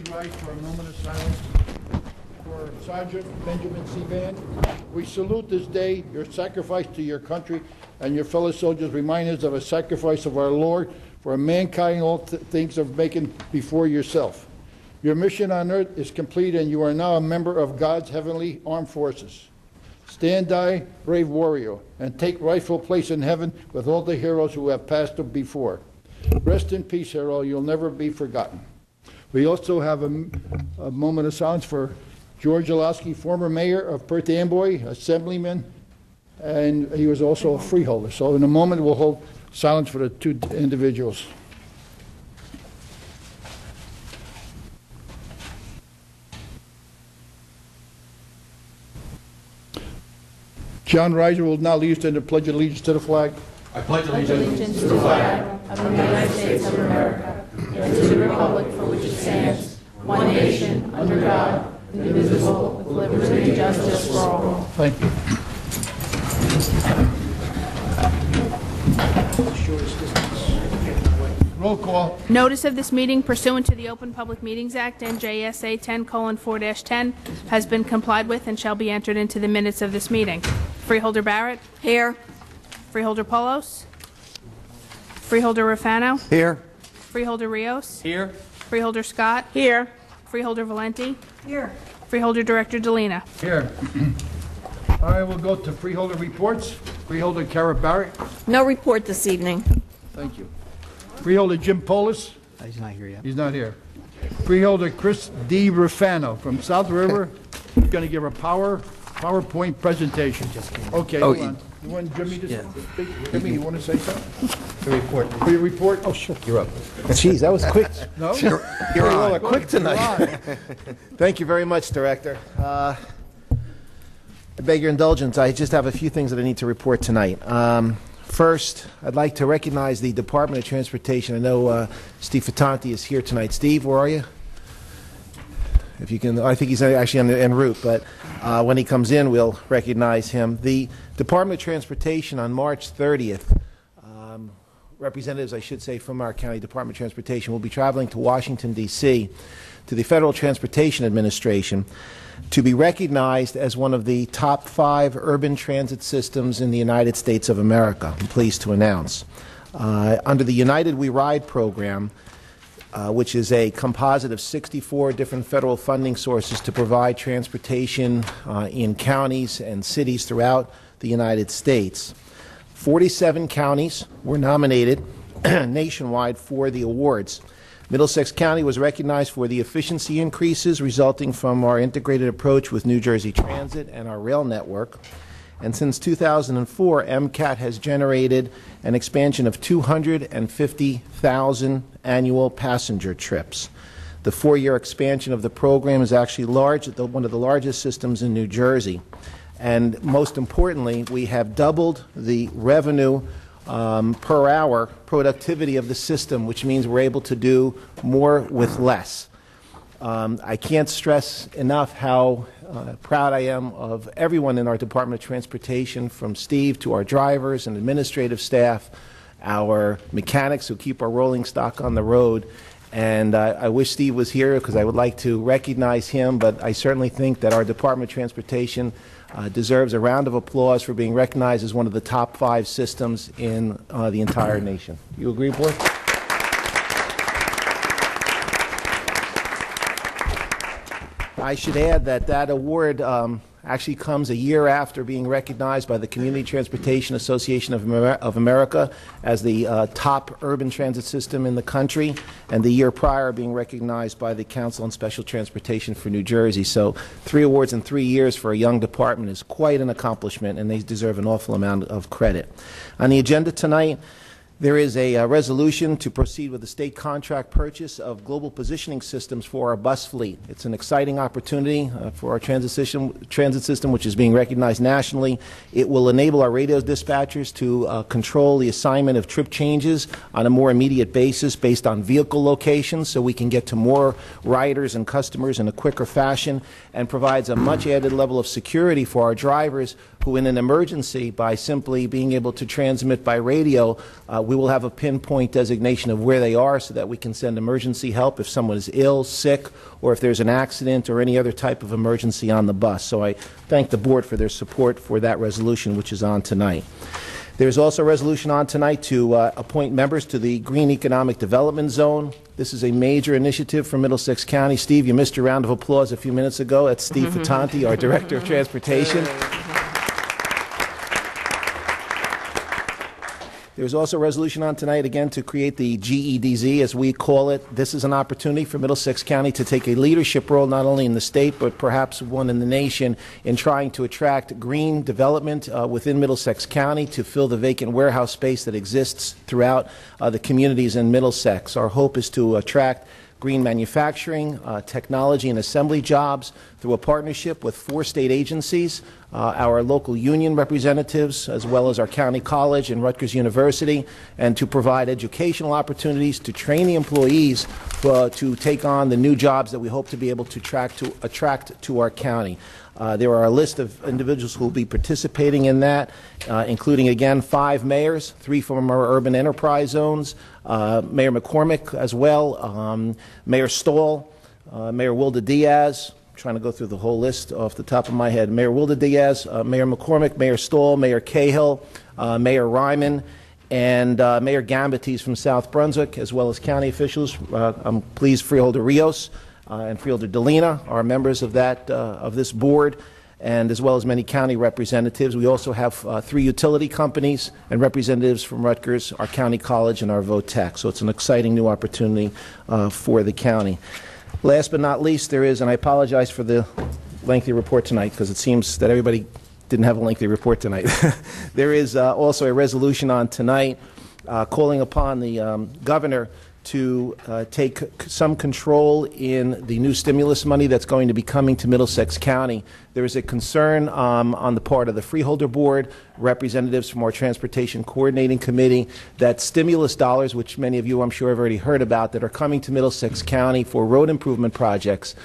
Please rise for a moment of silence for Sergeant Benjamin C. Van. We salute this day, your sacrifice to your country and your fellow soldiers remind us of a sacrifice of our Lord for mankind, all things of making before yourself. Your mission on earth is complete and you are now a member of God's heavenly armed forces. Stand die, brave warrior, and take rightful place in heaven with all the heroes who have passed before. Rest in peace, hero. You'll never be forgotten. We also have a moment of silence for George Olowski, former mayor of Perth Amboy, assemblyman, and he was also a freeholder. So in a moment, we'll hold silence for the two individuals. John Reiser will now lead us in the Pledge of Allegiance to the flag. I pledge allegiance to the flag of the United States of America and to the republic for which it stands, one nation, under God, indivisible, with liberty and justice for all. Thank you. Roll call. Notice of this meeting pursuant to the Open Public Meetings Act, NJSA 10:4-10, has been complied with and shall be entered into the minutes of this meeting. Freeholder Barrett? Here. Freeholder Polos? Freeholder Rafano? Here. Freeholder Rios? Here. Freeholder Scott? Here. Freeholder Valenti? Here. Freeholder Director Delina? Here. All right, we'll go to freeholder reports. Freeholder Kara Barrett. No report this evening. Thank you. Freeholder Jim Polis. He's not here yet. He's not here. Freeholder Chris D. Rufano from South River. He's going to give a PowerPoint presentation. Okay, hold on. You want Jimmy to speak? Jimmy, you want to say something? The report. For your report? Oh, sure. You're up. Geez, that was quick. No? You're on. Quick tonight. Thank you very much, Director. I beg your indulgence. I just have a few things that I need to report tonight. First, I'd like to recognize the Department of Transportation. I know Steve Fattanti is here tonight. Steve, where are you? If you can, I think he's actually en route, but when he comes in, we'll recognize him. The Department of Transportation on March 30th, representatives, I should say, from our county Department of Transportation will be traveling to Washington, D.C., to the Federal Transportation Administration to be recognized as one of the top 5 urban transit systems in the United States of America, I'm pleased to announce. Under the United We Ride program, which is a composite of 64 different federal funding sources to provide transportation in counties and cities throughout the United States. 47 counties were nominated nationwide for the awards. Middlesex County was recognized for the efficiency increases resulting from our integrated approach with New Jersey Transit and our rail network. And since 2004, MCAT has generated an expansion of 250,000 annual passenger trips. The 4-year expansion of the program is actually one of the largest systems in New Jersey. And most importantly, we have doubled the revenue per hour productivity of the system, which means we're able to do more with less. I can't stress enough how proud I am of everyone in our Department of Transportation, from Steve to our drivers and administrative staff, our mechanics who keep our rolling stock on the road. And I wish Steve was here because I would like to recognize him, but I certainly think that our Department of Transportation deserves a round of applause for being recognized as one of the top 5 systems in the entire nation. You agree, Board? I should add that that award actually comes a year after being recognized by the Community Transportation Association of America as the top urban transit system in the country, and the year prior being recognized by the Council on Special Transportation for New Jersey. So 3 awards in 3 years for a young department is quite an accomplishment, and they deserve an awful amount of credit. On the agenda tonight, there is a resolution to proceed with the state contract purchase of global positioning systems for our bus fleet. It's an exciting opportunity for our transit system, which is being recognized nationally. It will enable our radio dispatchers to control the assignment of trip changes on a more immediate basis based on vehicle locations, so we can get to more riders and customers in a quicker fashion, and provides a much added level of security for our drivers who, in an emergency, by simply being able to transmit by radio, We will have a pinpoint designation of where they are so that we can send emergency help if someone is ill, sick, or if there's an accident or any other type of emergency on the bus. So I thank the board for their support for that resolution, which is on tonight. There's also a resolution on tonight to appoint members to the Green Economic Development Zone. This is a major initiative for Middlesex County. Steve, you missed your round of applause a few minutes ago. That's Steve Fattanti, our Director of Transportation. There's also a resolution on tonight, again, to create the GEDZ, as we call it. This is an opportunity for Middlesex County to take a leadership role, not only in the state, but perhaps one in the nation, in trying to attract green development within Middlesex County to fill the vacant warehouse space that exists throughout the communities in Middlesex. Our hope is to attract green manufacturing, technology, and assembly jobs through a partnership with 4 state agencies, our local union representatives, as well as our county college and Rutgers University, and to provide educational opportunities to train the employees to take on the new jobs that we hope to be able to attract to our county. There are a list of individuals who will be participating in that, including, again, 5 mayors, 3 from our urban enterprise zones, Mayor McCormick as well, Mayor Stoll, Mayor Wilda Diaz. I'm trying to go through the whole list off the top of my head. Mayor Wilda Diaz, Mayor McCormick, Mayor Stoll, Mayor Cahill, Mayor Ryman, and Mayor Gambatis from South Brunswick, as well as county officials. I'm pleased Freeholder Rios and Freeholder Delina are members of this board, and as well as many county representatives. We also have 3 utility companies and representatives from Rutgers, our county college, and our VOTEC. So it's an exciting new opportunity for the county. Last but not least, there is, and I apologize for the lengthy report tonight because it seems that everybody didn't have a lengthy report tonight. There is also a resolution on tonight calling upon the governor to take some control in the new stimulus money that's going to be coming to Middlesex County. There is a concern on the part of the Freeholder Board, representatives from our Transportation Coordinating Committee, that stimulus dollars, which many of you I'm sure have already heard about, that are coming to Middlesex County for road improvement projects,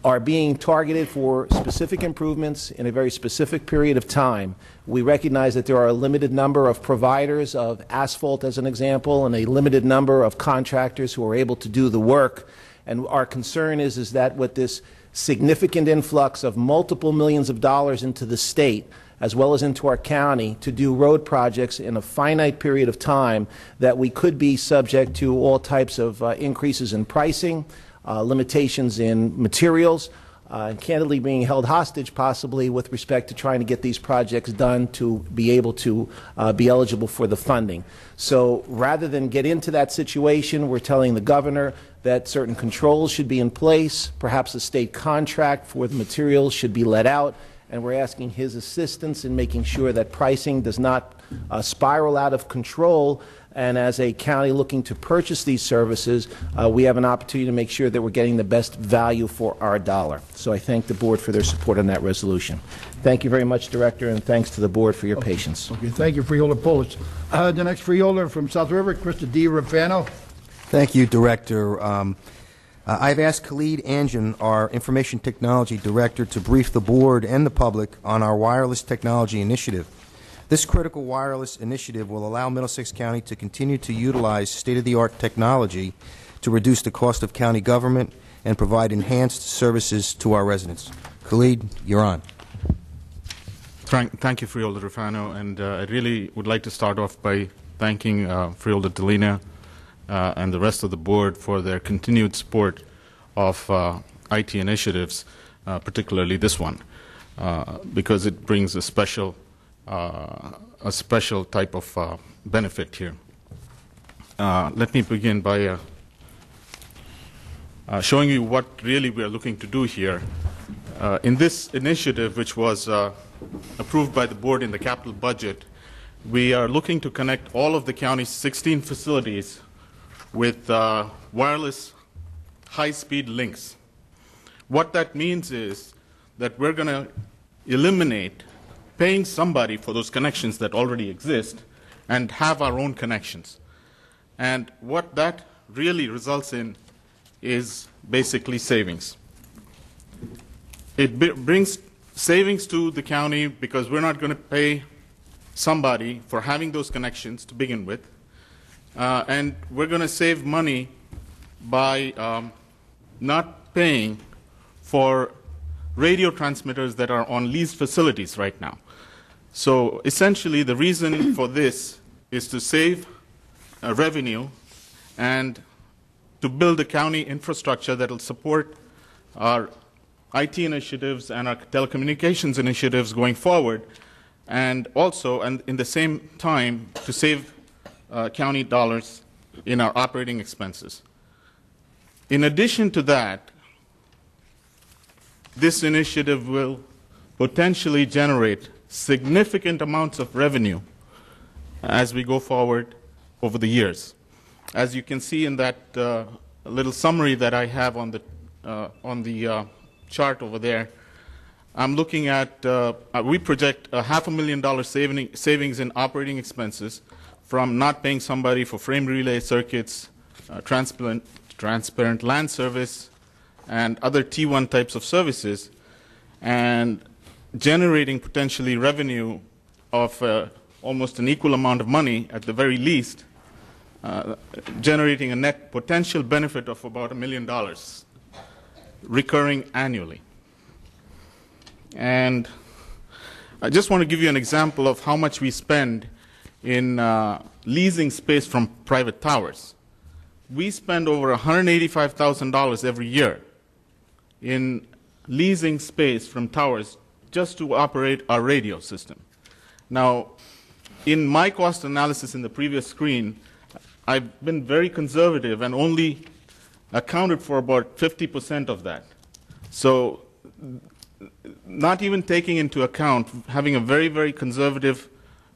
are being targeted for specific improvements in a very specific period of time. We recognize that there are a limited number of providers of asphalt, as an example, and a limited number of contractors who are able to do the work. And our concern is that with this significant influx of multiple millions of dollars into the state, as well as into our county, to do road projects in a finite period of time, that we could be subject to all types of increases in pricing, limitations in materials, and candidly being held hostage possibly with respect to trying to get these projects done to be able to be eligible for the funding. So rather than get into that situation, we're telling the governor that certain controls should be in place, perhaps a state contract for the materials should be let out, and we're asking his assistance in making sure that pricing does not spiral out of control. And as a county looking to purchase these services, we have an opportunity to make sure that we're getting the best value for our dollar. So I thank the board for their support on that resolution. Thank you very much, Director, and thanks to the board for your patience. Okay, thank you, Freeholder Polis. The next Freeholder from South River, Krista D. Rafano. Thank you, Director. I've asked Khalid Anjan, our Information Technology Director, to brief the board and the public on our wireless technology initiative. This critical wireless initiative will allow Middlesex County to continue to utilize state-of-the-art technology to reduce the cost of county government and provide enhanced services to our residents. Khalid, you're on. Thank you, Freeholder Rafano, and I really would like to start off by thanking Freeholder Delina and the rest of the board for their continued support of IT initiatives, particularly this one, because it brings a special type of benefit here. Let me begin by showing you what really we are looking to do here. In this initiative, which was approved by the board in the capital budget, we are looking to connect all of the county's 16 facilities with wireless high-speed links. What that means is that we're going to eliminate paying somebody for those connections that already exist and have our own connections. And what that really results in is basically savings. It brings savings to the county because we're not going to pay somebody for having those connections to begin with. And we're going to save money by not paying for radio transmitters that are on leased facilities right now. So essentially, the reason for this is to save revenue and to build a county infrastructure that will support our IT initiatives and our telecommunications initiatives going forward, and also, and in the same time, to save county dollars in our operating expenses. In addition to that, this initiative will potentially generate significant amounts of revenue as we go forward over the years. As you can see in that little summary that I have on the chart over there, I'm looking at, we project a $500,000 savings in operating expenses from not paying somebody for frame relay circuits, transparent LAN service, and other T1 types of services, and generating potentially revenue of almost an equal amount of money at the very least, generating a net potential benefit of about $1 million recurring annually. And I just want to give you an example of how much we spend in leasing space from private towers. We spend over $185,000 every year in leasing space from towers just to operate our radio system. Now, in my cost analysis in the previous screen, I've been very conservative and only accounted for about 50% of that. So not even taking into account, having a very, very conservative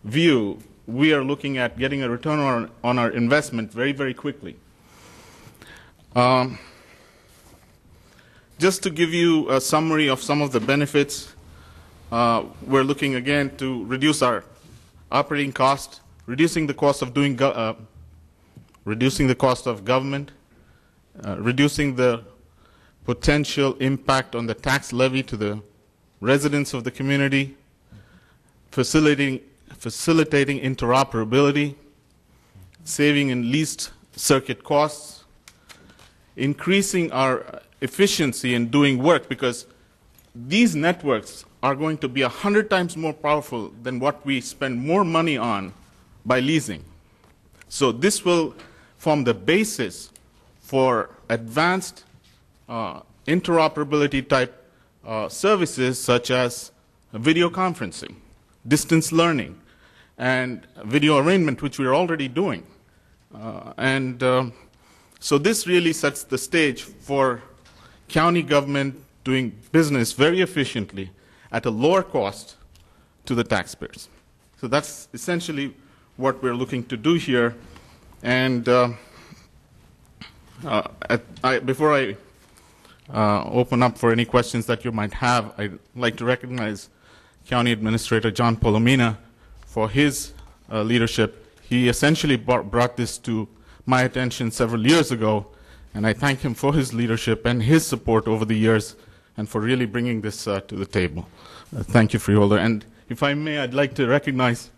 view, we are looking at getting a return on our investment very, very quickly. Just to give you a summary of some of the benefits, we're looking again to reduce our operating cost, reducing the cost of doing reducing the cost of government, reducing the potential impact on the tax levy to the residents of the community, facilitating interoperability, saving in leased circuit costs, increasing our efficiency in doing work, because these networks are going to be 100 times more powerful than what we spend more money on by leasing. So this will form the basis for advanced interoperability type services such as video conferencing, distance learning, and video arraignment, which we are already doing. So this really sets the stage for county government doing business very efficiently at a lower cost to the taxpayers. So that's essentially what we're looking to do here. And before I open up for any questions that you might have, I'd like to recognize County Administrator John Polomina for his leadership. He essentially brought this to my attention several years ago, and I thank him for his leadership and his support over the years and for really bringing this to the table. Thank you, Freeholder. And if I may, I'd like to recognize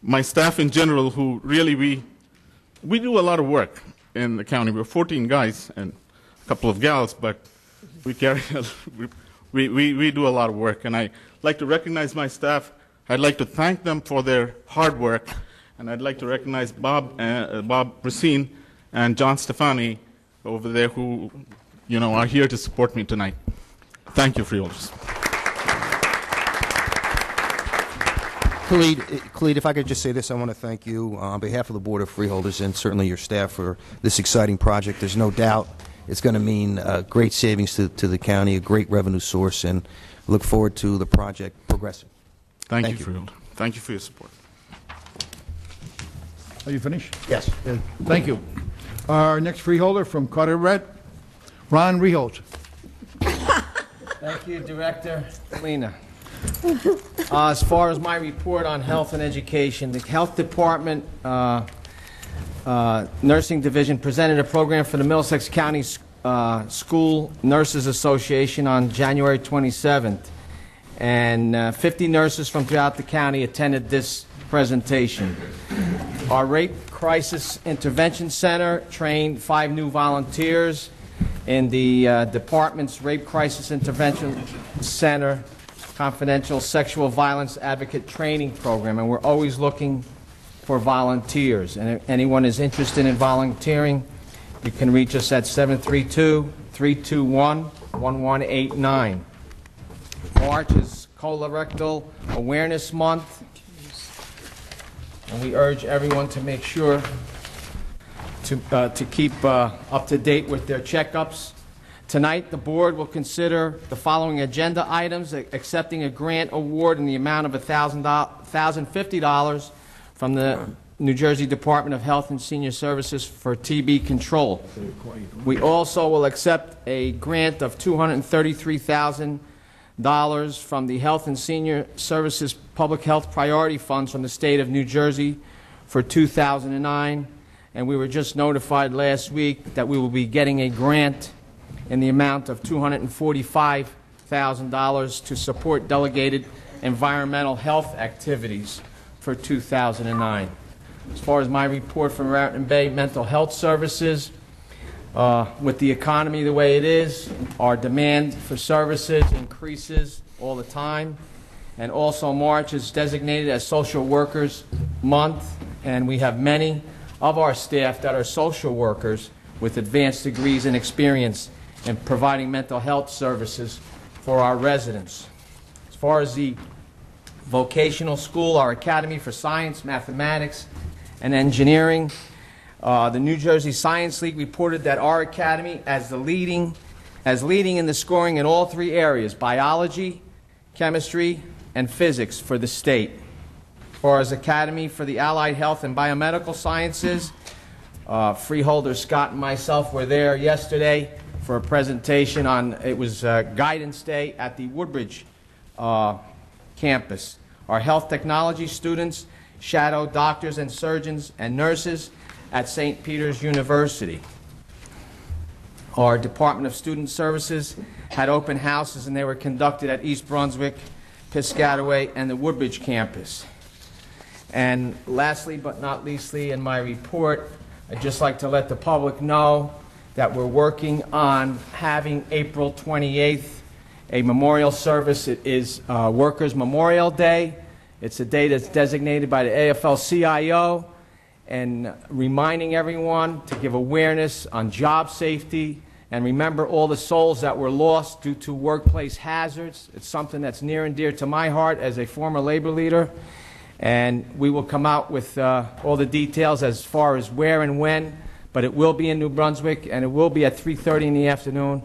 my staff in general, who really, we do a lot of work in the county. We're 14 guys and a couple of gals, but we we do a lot of work. And I'd like to recognize my staff. I'd like to thank them for their hard work. And I'd like to recognize Bob Racine and John Stefani over there, who are here to support me tonight. Thank you, Freeholders. Khalid, if I could just say this, I want to thank you on behalf of the Board of Freeholders and certainly your staff for this exciting project. There's no doubt it's going to mean great savings to the county, a great revenue source, and look forward to the project progressing. Thank you, Freeholder. Thank you for your support. Are you finished? Yes. Yeah. Thank you. Our next freeholder from Carteret, Ron Rios. Thank you, Director Lena. As far as my report on health and education, the Health Department Nursing Division presented a program for the Middlesex County School Nurses Association on January 27th. And 50 nurses from throughout the county attended this presentation. Our Rape Crisis Intervention Center trained 5 new volunteers in the department's Rape Crisis Intervention Center Confidential Sexual Violence Advocate Training Program, and we're always looking for volunteers. And if anyone is interested in volunteering, you can reach us at 732-321-1189. March is Colorectal Awareness Month, and we urge everyone to make sure to keep up to date with their checkups. Tonight, the board will consider the following agenda items: accepting a grant award in the amount of $1,050 from the New Jersey Department of Health and Senior Services for TB control. We also will accept a grant of $233,000 from the Health and Senior Services Public Health Priority Funds from the state of New Jersey for 2009. And we were just notified last week that we will be getting a grant in the amount of $245,000 to support delegated environmental health activities for 2009. As far as my report from Raritan Bay Mental Health Services, with the economy the way it is, our demand for services increases all the time. And also March is designated as Social Workers Month, and we have many of our staff that are social workers with advanced degrees and experience in providing mental health services for our residents. As far as the Vocational School, our Academy for Science, Mathematics, and Engineering, the New Jersey Science League reported that our academy as leading in the scoring in all 3 areas: biology, chemistry, and physics for the state. As far as Academy for the Allied Health and Biomedical Sciences, Freeholders Scott and myself were there yesterday for a presentation on, it was Guidance Day at the Woodbridge campus. Our health technology students shadow doctors and surgeons and nurses at St. Peter's University. Our Department of Student Services had open houses, and they were conducted at East Brunswick, Piscataway, and the Woodbridge campus. And lastly but not leastly in my report, I'd just like to let the public know that we're working on having April 28th a memorial service. It is Workers' Memorial Day. It's a day that's designated by the AFL-CIO, and reminding everyone to give awareness on job safety and remember all the souls that were lost due to workplace hazards. It's something that's near and dear to my heart as a former labor leader. And we will come out with all the details as far as where and when, but it will be in New Brunswick, and it will be at 3:30 in the afternoon,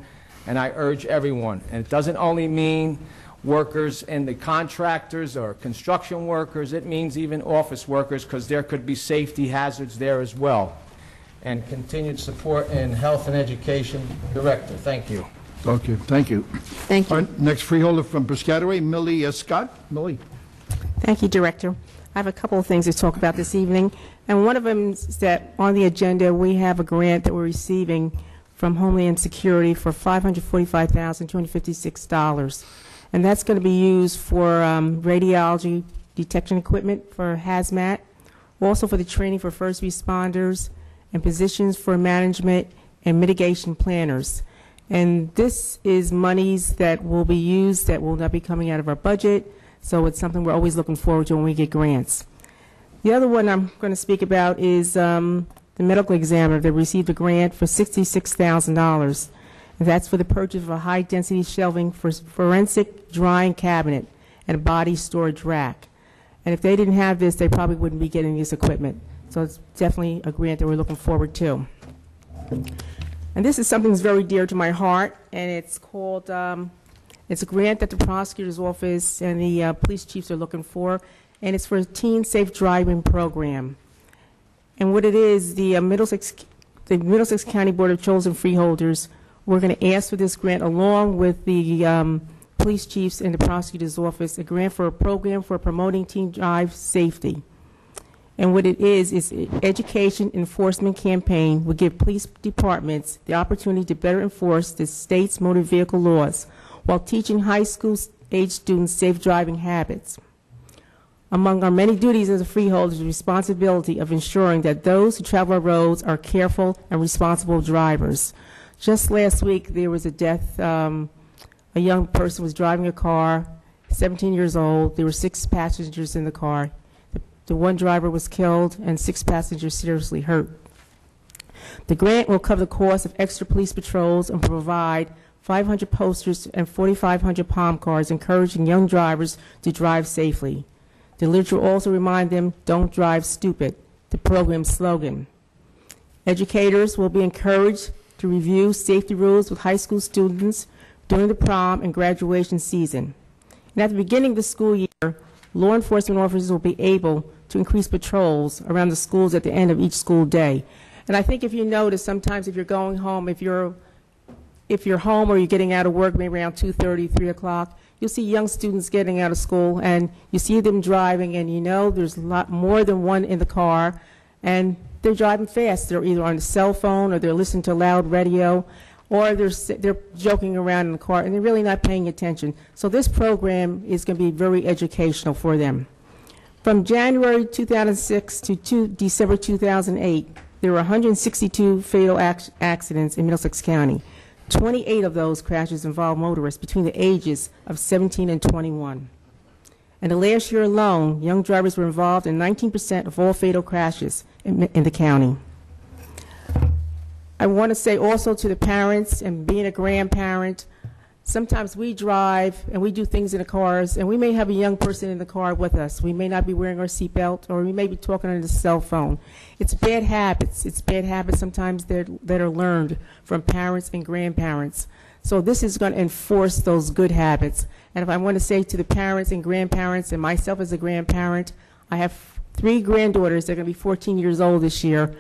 and I urge everyone. And it doesn't only mean workers and the contractors or construction workers, it means even office workers, because there could be safety hazards there as well. And continued support in Health and Education Director. Thank you. Okay, thank you. Thank you. All right, next freeholder from Piscataway, Millie Scott. Millie. Thank you, Director. I have a couple of things to talk about this evening, and one of them is that on the agenda we have a grant that we're receiving from Homeland Security for $545,256, and that's going to be used for radiology detection equipment for hazmat, also for the training for first responders, and positions for management and mitigation planners. And this is monies that will be used that will not be coming out of our budget. So it's something we're always looking forward to when we get grants. The other one I'm going to speak about is the medical examiner that received a grant for $66,000. That's for the purchase of a high-density shelving for forensic drying cabinet and a body storage rack. And if they didn't have this, they probably wouldn't be getting this equipment. So it's definitely a grant that we're looking forward to. And this is something that's very dear to my heart, and it's called... it's a grant that the prosecutor's office and the police chiefs are looking for, and it's for a teen safe driving program. And what it is, the Middlesex County Board of Chosen Freeholders, we're going to ask for this grant along with the police chiefs and the prosecutor's office, a grant for a program for promoting teen drive safety. And what it is education enforcement campaign will give police departments the opportunity to better enforce the state's motor vehicle laws while teaching high school age students safe driving habits. Among our many duties as a freeholder is the responsibility of ensuring that those who travel our roads are careful and responsible drivers. Just last week, there was a death. A young person was driving a car, 17 years old. There were 6 passengers in the car. The one driver was killed and 6 passengers seriously hurt. The grant will cover the cost of extra police patrols and provide 500 posters and 4,500 palm cards encouraging young drivers to drive safely. The literature will also remind them, "Don't drive stupid," the program's slogan. Educators will be encouraged to review safety rules with high school students during the prom and graduation season. And at the beginning of the school year, law enforcement officers will be able to increase patrols around the schools at the end of each school day. And I think if you notice, sometimes if you're going home, if you're home or you're getting out of work maybe around 2:30, 3 o'clock, you'll see young students getting out of school, and you see them driving, and you know there's a lot more than one in the car, and they're driving fast. They're either on the cell phone, or they're listening to loud radio, or they're joking around in the car, and they're really not paying attention. So this program is going to be very educational for them. From January 2006 to December 2008, there were 162 fatal accidents in Middlesex County. 28 of those crashes involved motorists between the ages of 17 and 21. And the last year alone, young drivers were involved in 19% of all fatal crashes in the county. I want to say also to the parents, and being a grandparent, sometimes we drive and we do things in the cars, and we may have a young person in the car with us. We may not be wearing our seatbelt, or we may be talking on the cell phone. It's bad habits. It's bad habits sometimes that are learned from parents and grandparents. So this is going to enforce those good habits. And if I want to say to the parents and grandparents, and myself as a grandparent, I have 3 granddaughters. They're going to be 14 years old this year.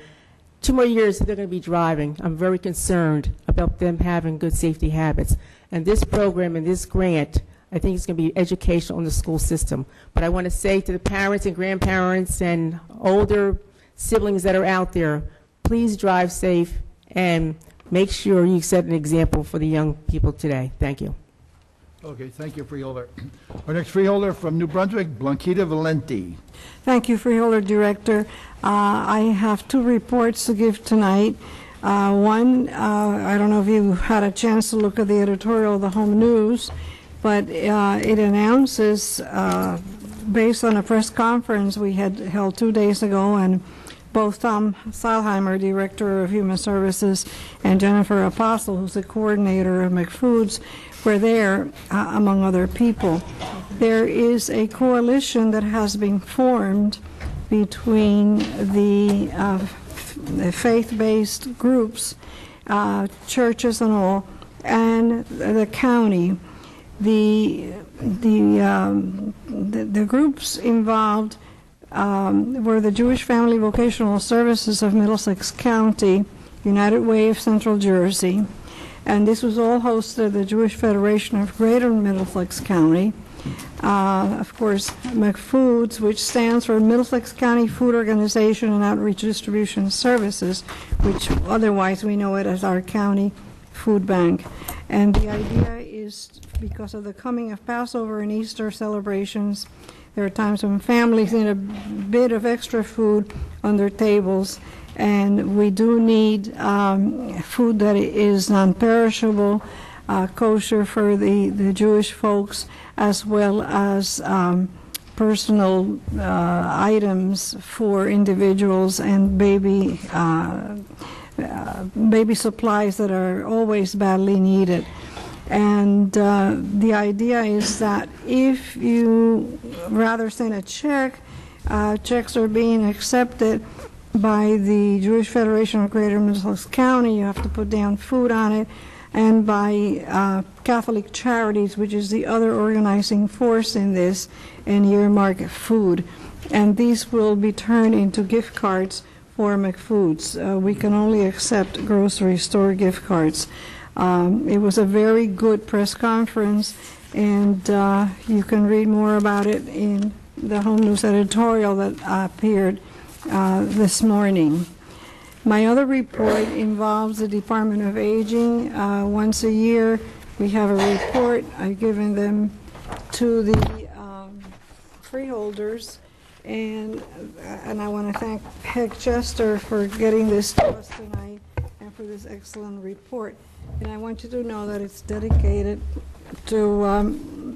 2 more years they're going to be driving. I'm very concerned about them having good safety habits. And this program and this grant, I think it's going to be educational in the school system. But I want to say to the parents and grandparents and older siblings that are out there, please drive safe and make sure you set an example for the young people today. Thank you. Okay, thank you, Freeholder. Our next Freeholder from New Brunswick, Blanquita Valenti. Thank you, Freeholder Director. I have 2 reports to give tonight. One, I don't know if you had a chance to look at the editorial of the Home News, but it announces, based on a press conference we had held 2 days ago, and both Tom Salheimer, Director of Human Services, and Jennifer Apostle, who's the coordinator of McFoods, were there, among other people. There is a coalition that has been formed between the faith-based groups, churches and all, and the county. The groups involved were the Jewish Family Vocational Services of Middlesex County, United Way of Central Jersey, and this was all hosted at the Jewish Federation of Greater Middlesex County. Of course, McFoods, which stands for Middlesex County Food Organization and Outreach Distribution Services, which otherwise we know it as our county food bank. And the idea is, because of the coming of Passover and Easter celebrations, there are times when families need a bit of extra food on their tables, and we do need food that is non-perishable, kosher for the Jewish folks, as well as personal items for individuals and baby supplies that are always badly needed. And the idea is that if you rather send a check, checks are being accepted by the Jewish Federation of Greater Middlesex County. You have to put down food on it, and by Catholic Charities, which is the other organizing force in this, and earmark food. And these will be turned into gift cards for McFoods. We can only accept grocery store gift cards. It was a very good press conference, and you can read more about it in the Home News editorial that appeared this morning. My other report involves the Department of Aging. Once a year we have a report. I've given them to the Freeholders, and I want to thank Peg Chester for getting this to us tonight and for this excellent report. And I want you to know that it's dedicated to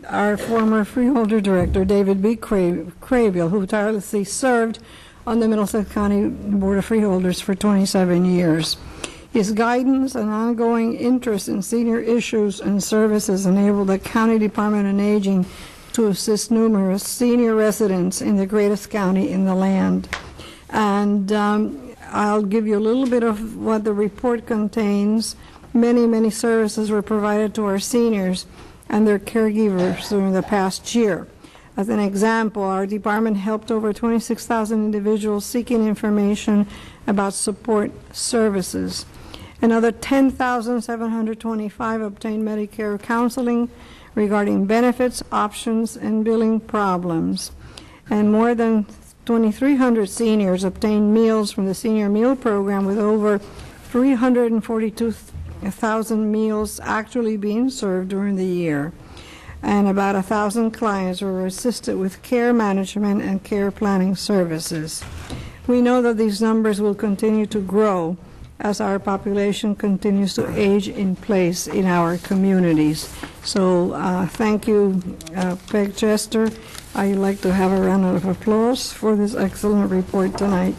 our former Freeholder Director, David B. Craybill, who tirelessly served on the Middlesex County Board of Freeholders for 27 years. His guidance and ongoing interest in senior issues and services enabled the County Department on Aging to assist numerous senior residents in the greatest county in the land. And I'll give you a little bit of what the report contains. Many, many services were provided to our seniors and their caregivers during the past year. As an example, our department helped over 26,000 individuals seeking information about support services. Another 10,725 obtained Medicare counseling regarding benefits, options, and billing problems. And more than 2,300 seniors obtained meals from the Senior Meal Program, with over 342,000 meals actually being served during the year. And about 1,000 clients were assisted with care management and care planning services. We know that these numbers will continue to grow as our population continues to age in place in our communities. So thank you, Peg Chester. I'd like to have a round of applause for this excellent report tonight.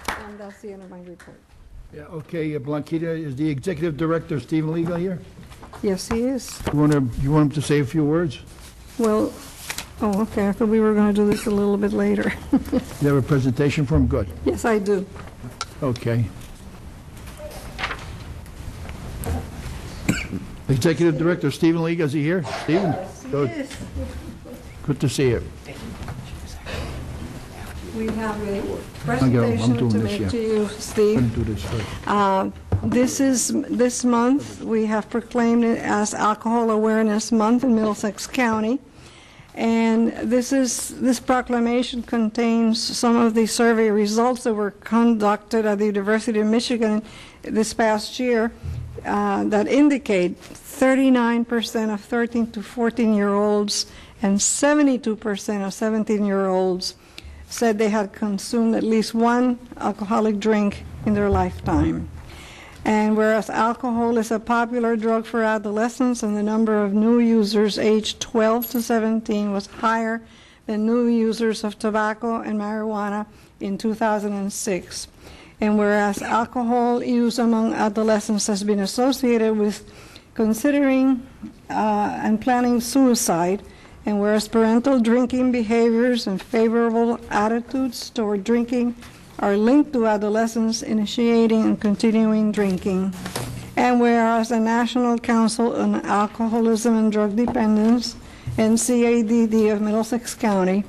And that's the end of my report. Yeah, okay, Blanquita, is the Executive Director, Stephen Liga, here? Yes, he is. You want him to say a few words? Well, oh, okay, I thought we were going to do this a little bit later. You have a presentation for him? Good. Yes, I do. Okay. Executive Director Stephen Liga, is he here? Stephen? Good. Good to see you. We have a presentation to make to you, Steve. I'm going to do this first. This month, we have proclaimed it as Alcohol Awareness Month in Middlesex County. And this proclamation contains some of the survey results that were conducted at the University of Michigan this past year that indicate 39% of 13 to 14-year-olds and 72% of 17-year-olds said they had consumed at least one alcoholic drink in their lifetime. And whereas alcohol is a popular drug for adolescents, and the number of new users aged 12 to 17 was higher than new users of tobacco and marijuana in 2006. And whereas alcohol use among adolescents has been associated with considering and planning suicide, and whereas parental drinking behaviors and favorable attitudes toward drinking are linked to adolescents initiating and continuing drinking. And whereas the National Council on Alcoholism and Drug Dependence, NCADD of Middlesex County,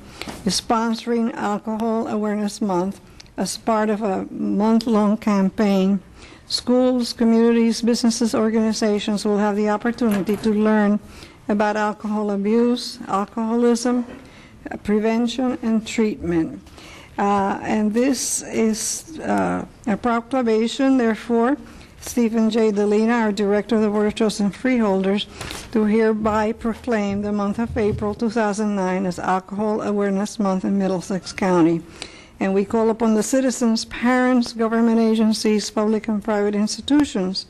is sponsoring Alcohol Awareness Month as part of a month-long campaign. Schools, communities, businesses, organizations will have the opportunity to learn about alcohol abuse, alcoholism, prevention, and treatment. And this is a proclamation, therefore, Stephen J. Delina, our Director of the Board of Trustees and Freeholders, to hereby proclaim the month of April 2009 as Alcohol Awareness Month in Middlesex County. And we call upon the citizens, parents, government agencies, public and private institutions,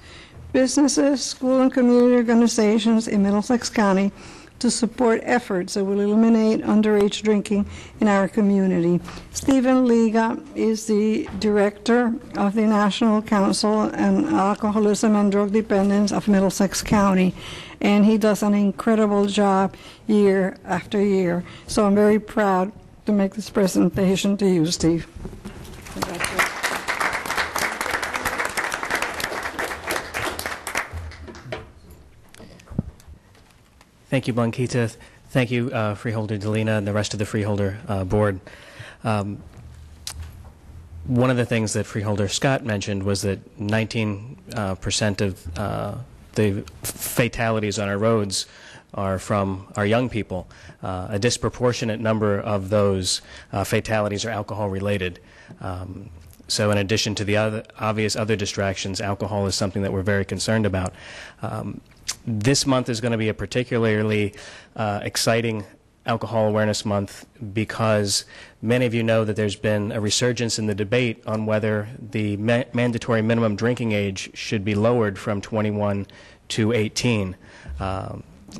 businesses, school and community organizations in Middlesex County to support efforts that will eliminate underage drinking in our community. Stephen Liga is the Director of the National Council on Alcoholism and Drug Dependence of Middlesex County, and he does an incredible job year after year. So I'm very proud to make this presentation to you, Steve. Thank you, Blanquita. Thank you, Freeholder Delina and the rest of the Freeholder Board. One of the things that Freeholder Scott mentioned was that 19% of the fatalities on our roads are from our young people. A disproportionate number of those fatalities are alcohol-related. So in addition to the obvious other distractions, alcohol is something that we're very concerned about. This month is going to be a particularly exciting Alcohol Awareness Month because many of you know that there's been a resurgence in the debate on whether the mandatory minimum drinking age should be lowered from 21 to 18.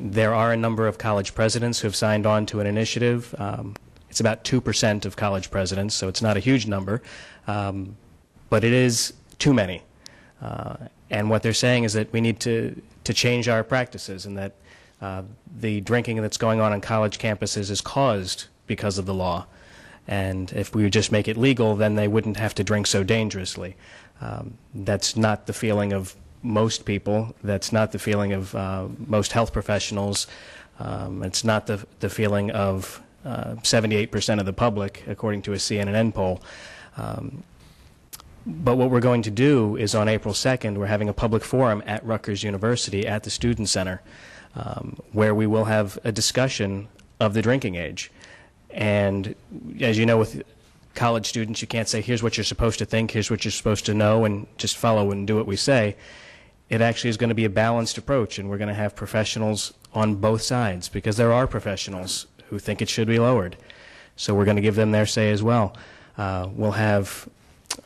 There are a number of college presidents who have signed on to an initiative. It's about 2% of college presidents, so it's not a huge number, but it is too many. And what they're saying is that we need to change our practices, and that the drinking that's going on college campuses is caused because of the law. And if we would just make it legal, then they wouldn't have to drink so dangerously. That's not the feeling of most people. That's not the feeling of most health professionals. It's not the feeling of 78% of the public, according to a CNN poll. But what we're going to do is on April 2nd, we're having a public forum at Rutgers University at the Student Center, where we will have a discussion of the drinking age. And as you know, with college students, you can't say, here's what you're supposed to think, here's what you're supposed to know, and just follow and do what we say. It actually is going to be a balanced approach, and we're going to have professionals on both sides, because there are professionals who think it should be lowered. So we're going to give them their say as well. We'll have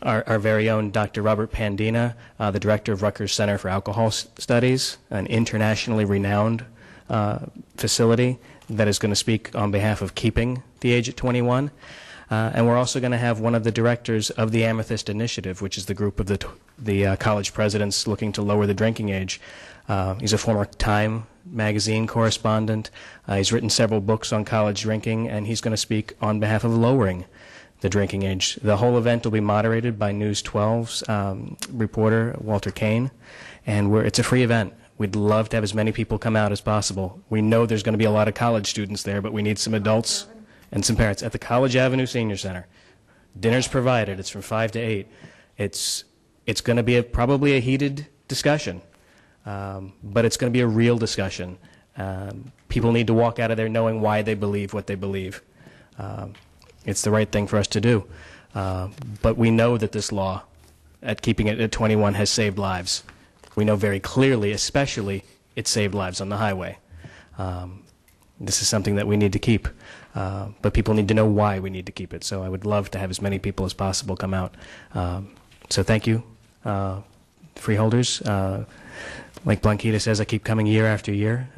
our very own Dr. Robert Pandina, the director of Rutgers Center for Alcohol Studies, an internationally renowned facility that is going to speak on behalf of keeping the age at 21. And we're also going to have one of the directors of the Amethyst Initiative, which is the group of the college presidents looking to lower the drinking age. He's a former Time magazine correspondent. He's written several books on college drinking, and he's going to speak on behalf of lowering the drinking age. The whole event will be moderated by News 12's reporter, Walter Kane, and it's a free event. We'd love to have as many people come out as possible. We know there's going to be a lot of college students there, but we need some adults and some parents at the College Avenue Senior Center. Dinner's provided. It's from 5 to 8. It's going to be probably a heated discussion, but it's going to be a real discussion. People need to walk out of there knowing why they believe what they believe. It's the right thing for us to do. But we know that this law, at keeping it at 21, has saved lives. We know very clearly, especially, it saved lives on the highway. This is something that we need to keep. But people need to know why we need to keep it. So I would love to have as many people as possible come out. So thank you, Freeholders. Like Blanquita says, I keep coming year after year,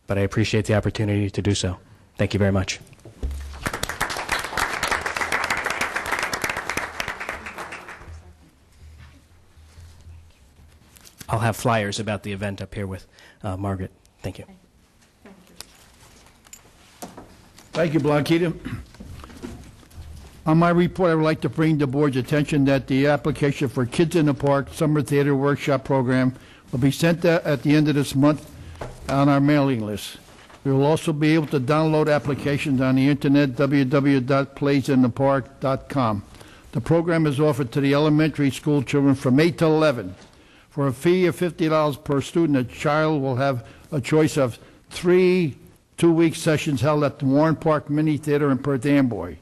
but I appreciate the opportunity to do so. Thank you very much. I'll have flyers about the event up here with Margaret. Thank you. Thank you, Blanquita. On my report, I would like to bring the board's attention that the application for Kids in the Park Summer Theater Workshop Program will be sent at the end of this month on our mailing list. We will also be able to download applications on the internet, www.playsinthepark.com. The program is offered to the elementary school children from 8 to 11. For a fee of $50 per student, a child will have a choice of 3 2-week sessions held at the Warren Park Mini Theater in Perth Amboy.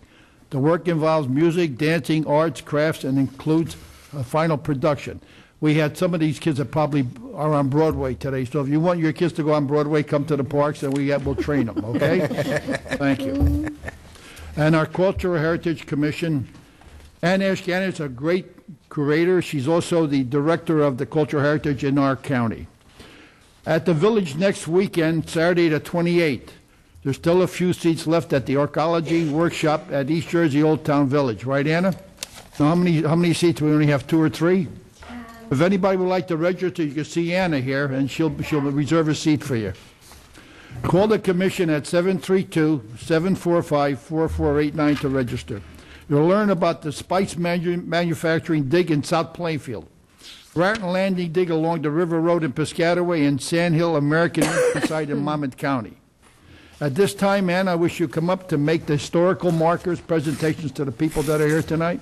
The work involves music, dancing, arts, crafts, and includes a final production. We had some of these kids that probably are on Broadway today, so if you want your kids to go on Broadway, come to the parks and we'll train them, okay? Thank you. And our Cultural Heritage Commission, Ann Ashganan is a great curator. She's also the director of the Cultural Heritage in our county. At the village next weekend, Saturday the 28th, there's still a few seats left at the archaeology workshop at East Jersey Old Town Village. Right, Anna? Now, how many seats? We only have 2 or 3? If anybody would like to register, you can see Anna here, and she'll reserve a seat for you. Call the commission at 732-745-4489 to register. You'll learn about the spice manufacturing dig in South Plainfield, Bratton Landing dig along the River Road in Piscataway, and Sand Hill American site in Monmouth County. At this time, Ann, I wish you come up to make the historical markers, presentations to the people that are here tonight.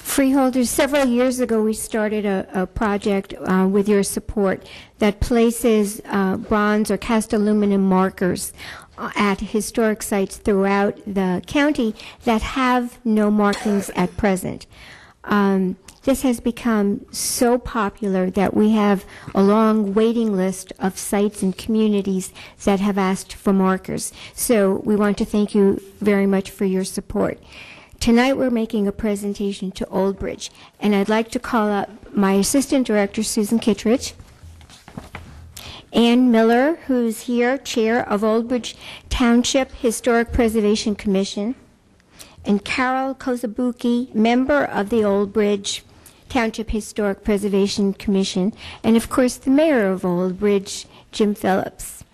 Freeholders, several years ago we started a project with your support that places bronze or cast aluminum markers at historic sites throughout the county that have no markings at present. This has become so popular that we have a long waiting list of sites and communities that have asked for markers. So we want to thank you very much for your support. Tonight we're making a presentation to Old Bridge, and I'd like to call up my Assistant Director, Susan Kittredge, Ann Miller, who's here, Chair of Old Bridge Township Historic Preservation Commission, and Carol Kozabuki, member of the Old Bridge Township Historic Preservation Commission, and of course the mayor of Old Bridge, Jim Phillips,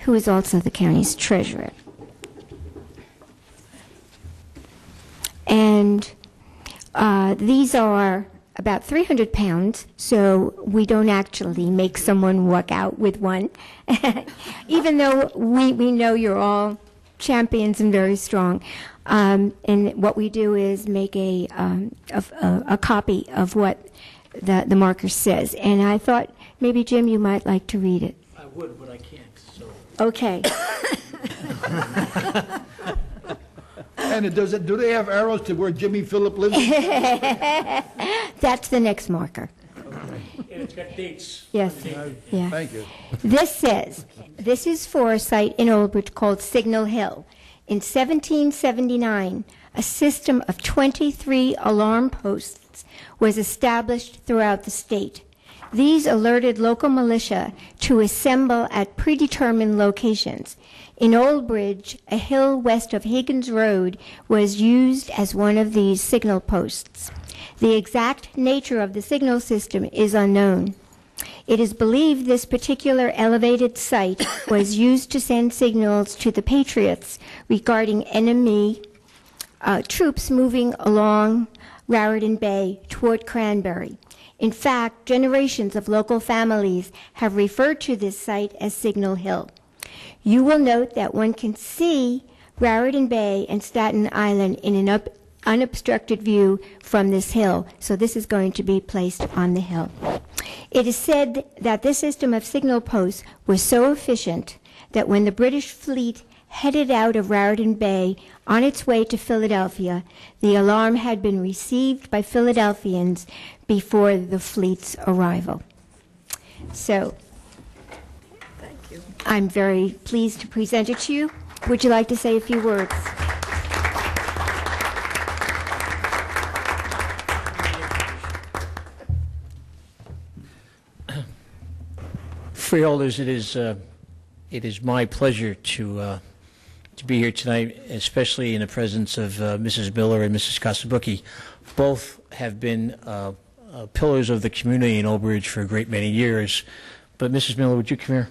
who is also the county's treasurer. And these are about 300 pounds, so we don't actually make someone walk out with one, even though we know you're all champions and very strong. And what we do is make a copy of what the marker says. And I thought maybe, Jim, you might like to read it. I would, but I can't. So. Okay. And do they have arrows to where Jimmy Phillip lives? That's the next marker. Okay. And it's got dates. Yes. Yeah. Thank you. This says, this is for a site in Old Bridge called Signal Hill. In 1779, a system of 23 alarm posts was established throughout the state. These alerted local militia to assemble at predetermined locations. In Old Bridge, a hill west of Higgins Road was used as one of these signal posts. The exact nature of the signal system is unknown. It is believed this particular elevated site was used to send signals to the Patriots regarding enemy troops moving along Raritan Bay toward Cranberry. In fact, generations of local families have referred to this site as Signal Hill. You will note that one can see Raritan Bay and Staten Island in an unobstructed view from this hill, so this is going to be placed on the hill. It is said that this system of signal posts was so efficient that when the British fleet headed out of Raritan Bay on its way to Philadelphia, the alarm had been received by Philadelphians before the fleet's arrival. So, thank you. I'm very pleased to present it to you. Would you like to say a few words? Freeholders, it is my pleasure to be here tonight, especially in the presence of Mrs. Miller and Mrs. Kasabuki. Both have been pillars of the community in Old Bridge for a great many years. But Mrs. Miller, would you come here?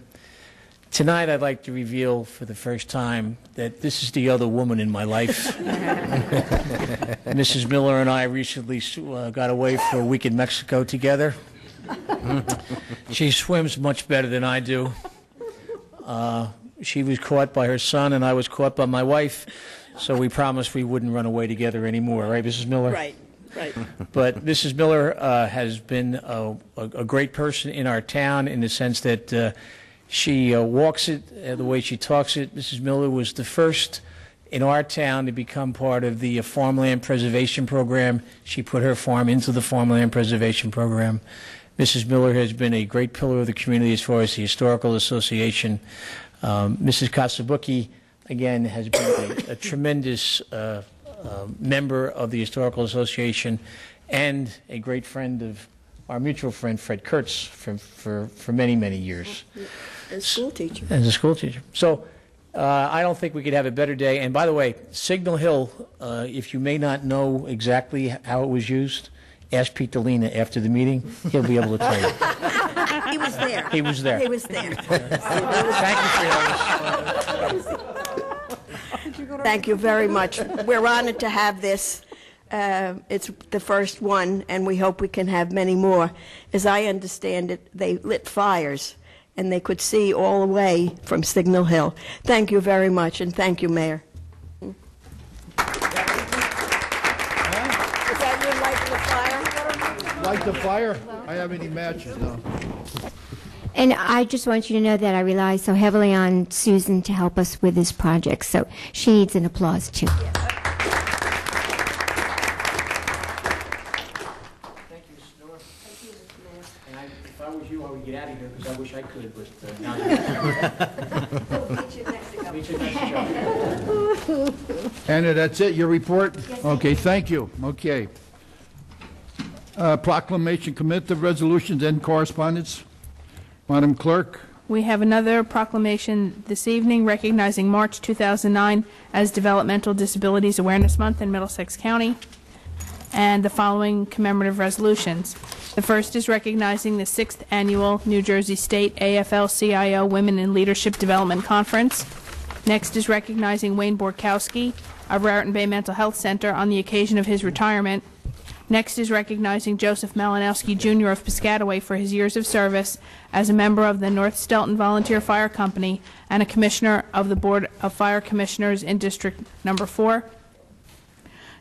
Tonight I'd like to reveal for the first time that this is the other woman in my life. Mrs. Miller and I recently got away for a week in Mexico together. She swims much better than I do. She was caught by her son, and I was caught by my wife, so we promised we wouldn't run away together anymore, right, Mrs. Miller? Right, right. But Mrs. Miller has been a great person in our town in the sense that she walks it the way she talks it. Mrs. Miller was the first in our town to become part of the farmland preservation program. She put her farm into the farmland preservation program. Mrs. Miller has been a great pillar of the community as far as the Historical Association. Mrs. Kasabuki, again, has been a tremendous member of the Historical Association and a great friend of our mutual friend, Fred Kurtz, for many, many years. As a school teacher. As a school teacher. So I don't think we could have a better day. And by the way, Signal Hill, if you may not know exactly how it was used, ask Pete Delina after the meeting. He'll be able to tell you. He was there. He was there. He was there. Thank you for your Thank you very much. We're honored to have this. It's the first one, and we hope we can have many more. As I understand it, they lit fires, and they could see all the way from Signal Hill. Thank you very much, and thank you, Mayor. Light the fire? I have any matches now. And I just want you to know that I rely so heavily on Susan to help us with this project, so she needs an applause too. Thank you, Mrs. Miller. Thank you, Mr. Miller. And if I was you, I would get out of here because I wish I could, but now We'll meet you next to go. meet you next show. Anna, that's it, your report? Okay, thank you. Okay. Proclamation, commemorative resolutions, and correspondence. Madam Clerk? We have another proclamation this evening recognizing March 2009 as Developmental Disabilities Awareness Month in Middlesex County, and the following commemorative resolutions. The first is recognizing the 6th Annual New Jersey State AFL-CIO Women in Leadership Development Conference. Next is recognizing Wayne Borkowski of Raritan Bay Mental Health Center on the occasion of his retirement. Next is recognizing Joseph Malinowski, Jr. of Piscataway for his years of service as a member of the North Stelton Volunteer Fire Company and a commissioner of the Board of Fire Commissioners in District Number 4.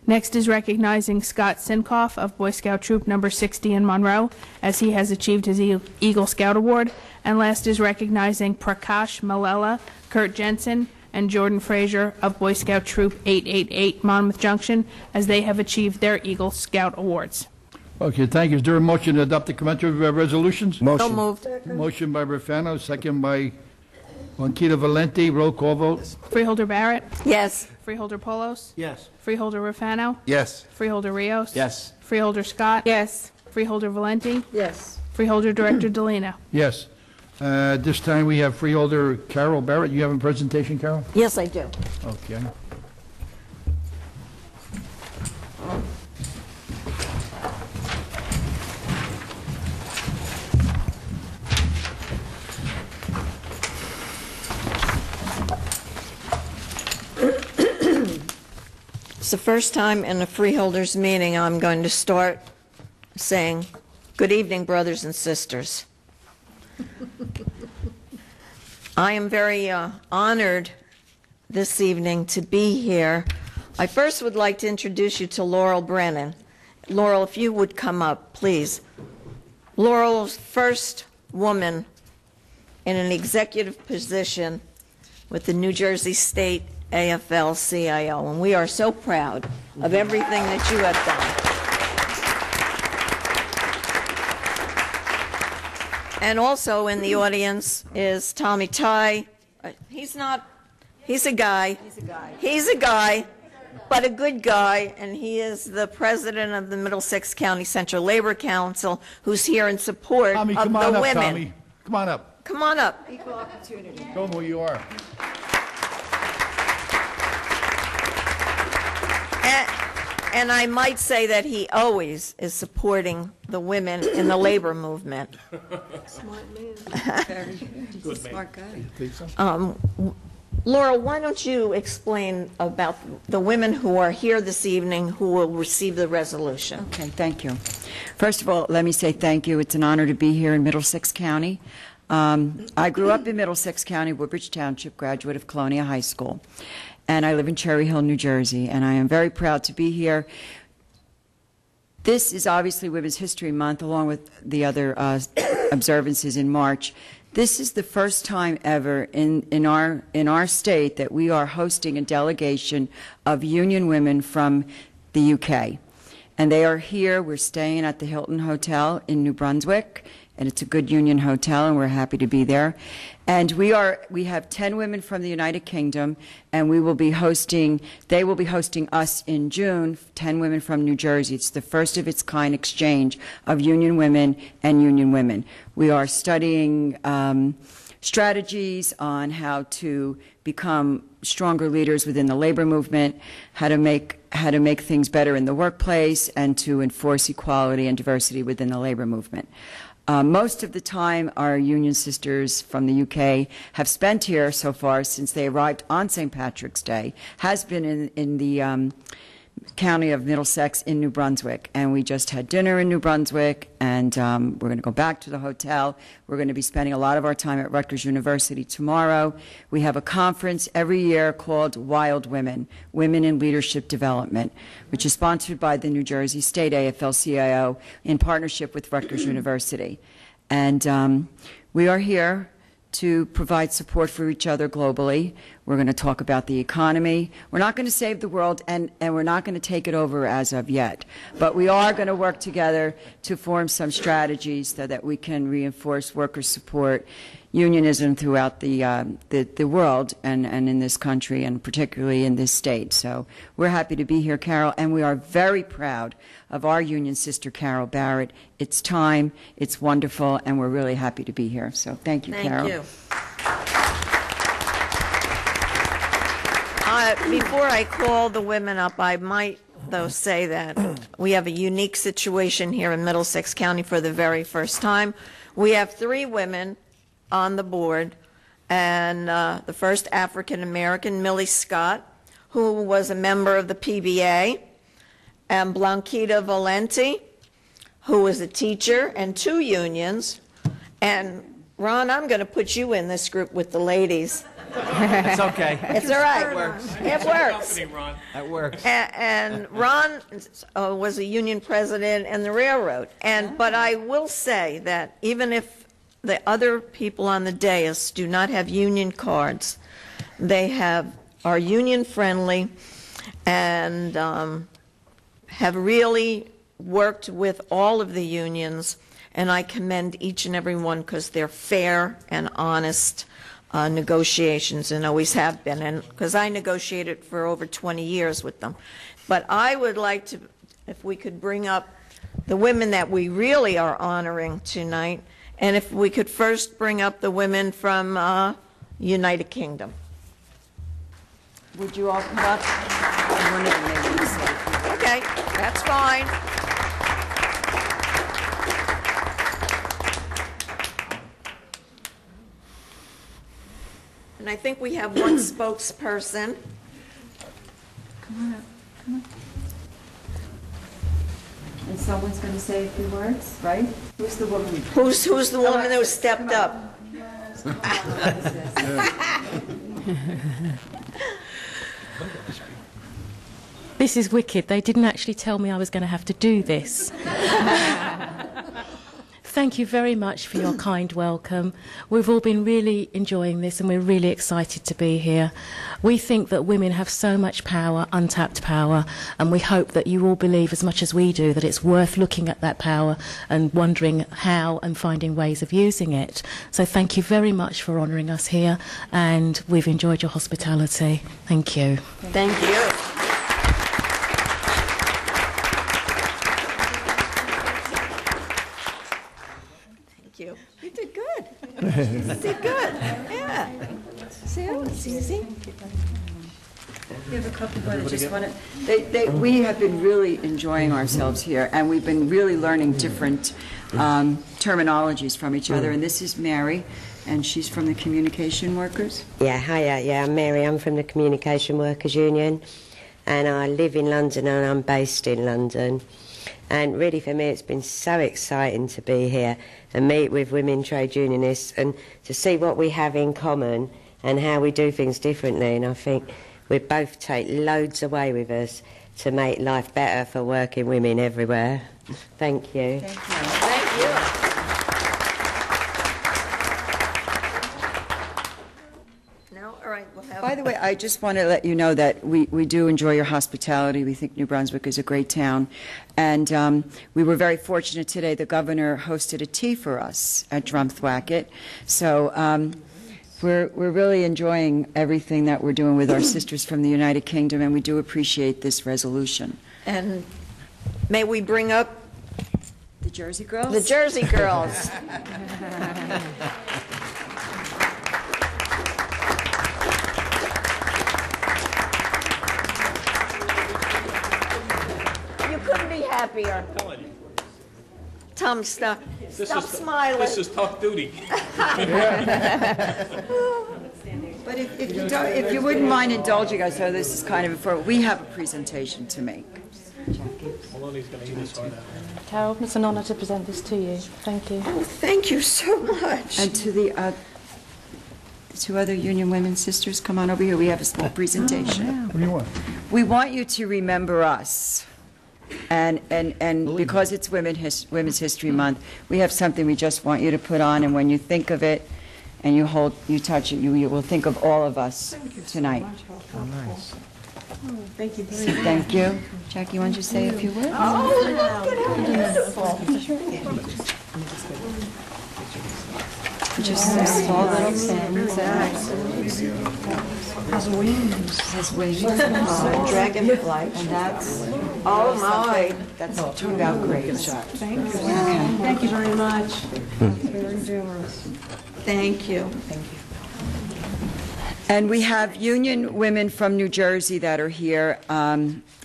Next is recognizing Scott Sinkoff of Boy Scout Troop Number 60 in Monroe, as he has achieved his Eagle Scout Award. And last is recognizing Prakash Malella, Kurt Jensen, and Jordan Frazier of Boy Scout Troop 888 Monmouth Junction, as they have achieved their Eagle Scout Awards. Okay, thank you. Is there a motion to adopt the commemorative resolutions? Motion. So moved. Motion by Rafano, second by Juanquita Valenti. Roll call vote. Freeholder Barrett, Yes. Freeholder Polos, Yes. Freeholder Rafano, Yes. Freeholder Rios, Yes. Freeholder Scott, Yes. Freeholder Valenti, Yes. Freeholder Director Delina. Yes. This time we have Freeholder Carol Barrett. You have a presentation, Carol? Yes, I do. Okay. It's the first time in a Freeholders meeting I'm going to start saying, "Good evening, brothers and sisters." I am very honored this evening to be here. I first would like to introduce you to Laurel Brennan. Laurel, if you would come up, please. Laurel's first woman in an executive position with the New Jersey State AFL-CIO, and we are so proud of everything that you have done. And also in the audience is Tommy Ty. He's a guy, but a good guy, and he is the president of the Middlesex County Central Labor Council, who's here in support Tommy, of come the on up, women. Tommy. Come on up. Come on up. Equal opportunity. Show them who you are. And I might say that he always is supporting the women in the labor movement. Smart man. He's a smart guy. Laurel, why don't you explain about the women who are here this evening who will receive the resolution? Okay, thank you. First of all, let me say thank you. It's an honor to be here in Middlesex County. I grew up in Middlesex County, Woodbridge Township, graduate of Colonia High School, and I live in Cherry Hill, New Jersey, and I am very proud to be here. This is obviously Women's History Month, along with the other observances in March. This is the first time ever in our state that we are hosting a delegation of union women from the UK. And they are here. We're staying at the Hilton Hotel in New Brunswick, and it's a good union hotel, and we're happy to be there. And we have 10 women from the United Kingdom, and they will be hosting us in June, 10 women from New Jersey. It's the first of its kind exchange of union women and union women. We are studying strategies on how to become stronger leaders within the labor movement, how to make things better in the workplace, and to enforce equality and diversity within the labor movement. Most of the time, our union sisters from the UK have spent here so far since they arrived on St. Patrick's Day, has been in the county of Middlesex in New Brunswick. And we just had dinner in New Brunswick, and we're going to go back to the hotel. We're going to be spending a lot of our time at Rutgers University tomorrow. We have a conference every year called Wild Women, Women in Leadership Development, which is sponsored by the New Jersey State AFL-CIO in partnership with Rutgers University. And we are here to provide support for each other globally. We're going to talk about the economy. We're not going to save the world, and we're not going to take it over as of yet. But we are going to work together to form some strategies so that we can reinforce worker support, unionism throughout the world and in this country, and particularly in this state. So we're happy to be here, Carol, and we are very proud of our union sister, Carol Barrett. It's time, it's wonderful, and we're really happy to be here. So thank you, Carol. Thank you. Before I call the women up, I might, though, say that we have a unique situation here in Middlesex County for the very first time. We have 3 women on the board, and the first African-American, Millie Scott, who was a member of the PBA, and Blanquita Valenti, who was a teacher and 2 unions. And Ron, I'm going to put you in this group with the ladies. It's okay. It's all right. It works. It works. That works. And Ron was a union president in the railroad. But I will say that even if the other people on the dais do not have union cards, they are union friendly and have really worked with all of the unions, and I commend each and every one because they're fair and honest negotiations, and always have been, and because I negotiated for over 20 years with them. But I would like to, if we could bring up the women that we really are honoring tonight, and if we could first bring up the women from United Kingdom. Would you all come up? One of them may be safe. Okay, that's fine. And I think we have one spokesperson. Come on up. Come on. And someone's going to say a few words, right? Who's the woman? Who's the woman who stepped up? This is wicked. They didn't actually tell me I was going to have to do this. Thank you very much for your kind welcome. We've all been really enjoying this, and we're really excited to be here. We think that women have so much power, untapped power, and we hope that you all believe as much as we do that it's worth looking at that power and wondering how and finding ways of using it. So thank you very much for honouring us here, and we've enjoyed your hospitality. Thank you. Thank you. You. You did good. You did good. Yeah. See, that was easy. We have a couple more that just want to. We have been really enjoying ourselves here, and we've been really learning different terminologies from each other. And this is Mary, and she's from the Communication Workers. Yeah, hiya. Yeah, I'm Mary. I'm from the Communication Workers Union, and I live in London, and I'm based in London. And really, for me, it's been so exciting to be here and meet with women trade unionists and to see what we have in common and how we do things differently. And I think we both take loads away with us to make life better for working women everywhere. Thank you. Thank you. Thank you. By the way, I just want to let you know that we do enjoy your hospitality. We think New Brunswick is a great town. And we were very fortunate today. The governor hosted a tea for us at Drumthwacket. So we're really enjoying everything that we're doing with our sisters from the United Kingdom, and we do appreciate this resolution. And may we bring up the Jersey Girls? The Jersey Girls. Happier. Tom, stop smiling. This is tough duty. But if you wouldn't mind indulging us, so this is kind of we have a presentation to make. Carol, it's an honour to present this to you. Thank you. Oh, thank you so much. And to the 2 other Union Women Sisters, come on over here. We have a small presentation. What do you want? We want you to remember us. And because it's Women's History Month, we have something we just want you to put on, and when you think of it and you touch it, you will think of all of us tonight. Oh, nice. Thank you very much. Thank you. Jackie, why don't you say a few words? Just some small little things. Has wings. Has wings. Dragonfly. And that's, Oh, my. that's turned out great. Thank you. Thank you very much. Very generous. Thank you. Thank you. And we have union women from New Jersey that are here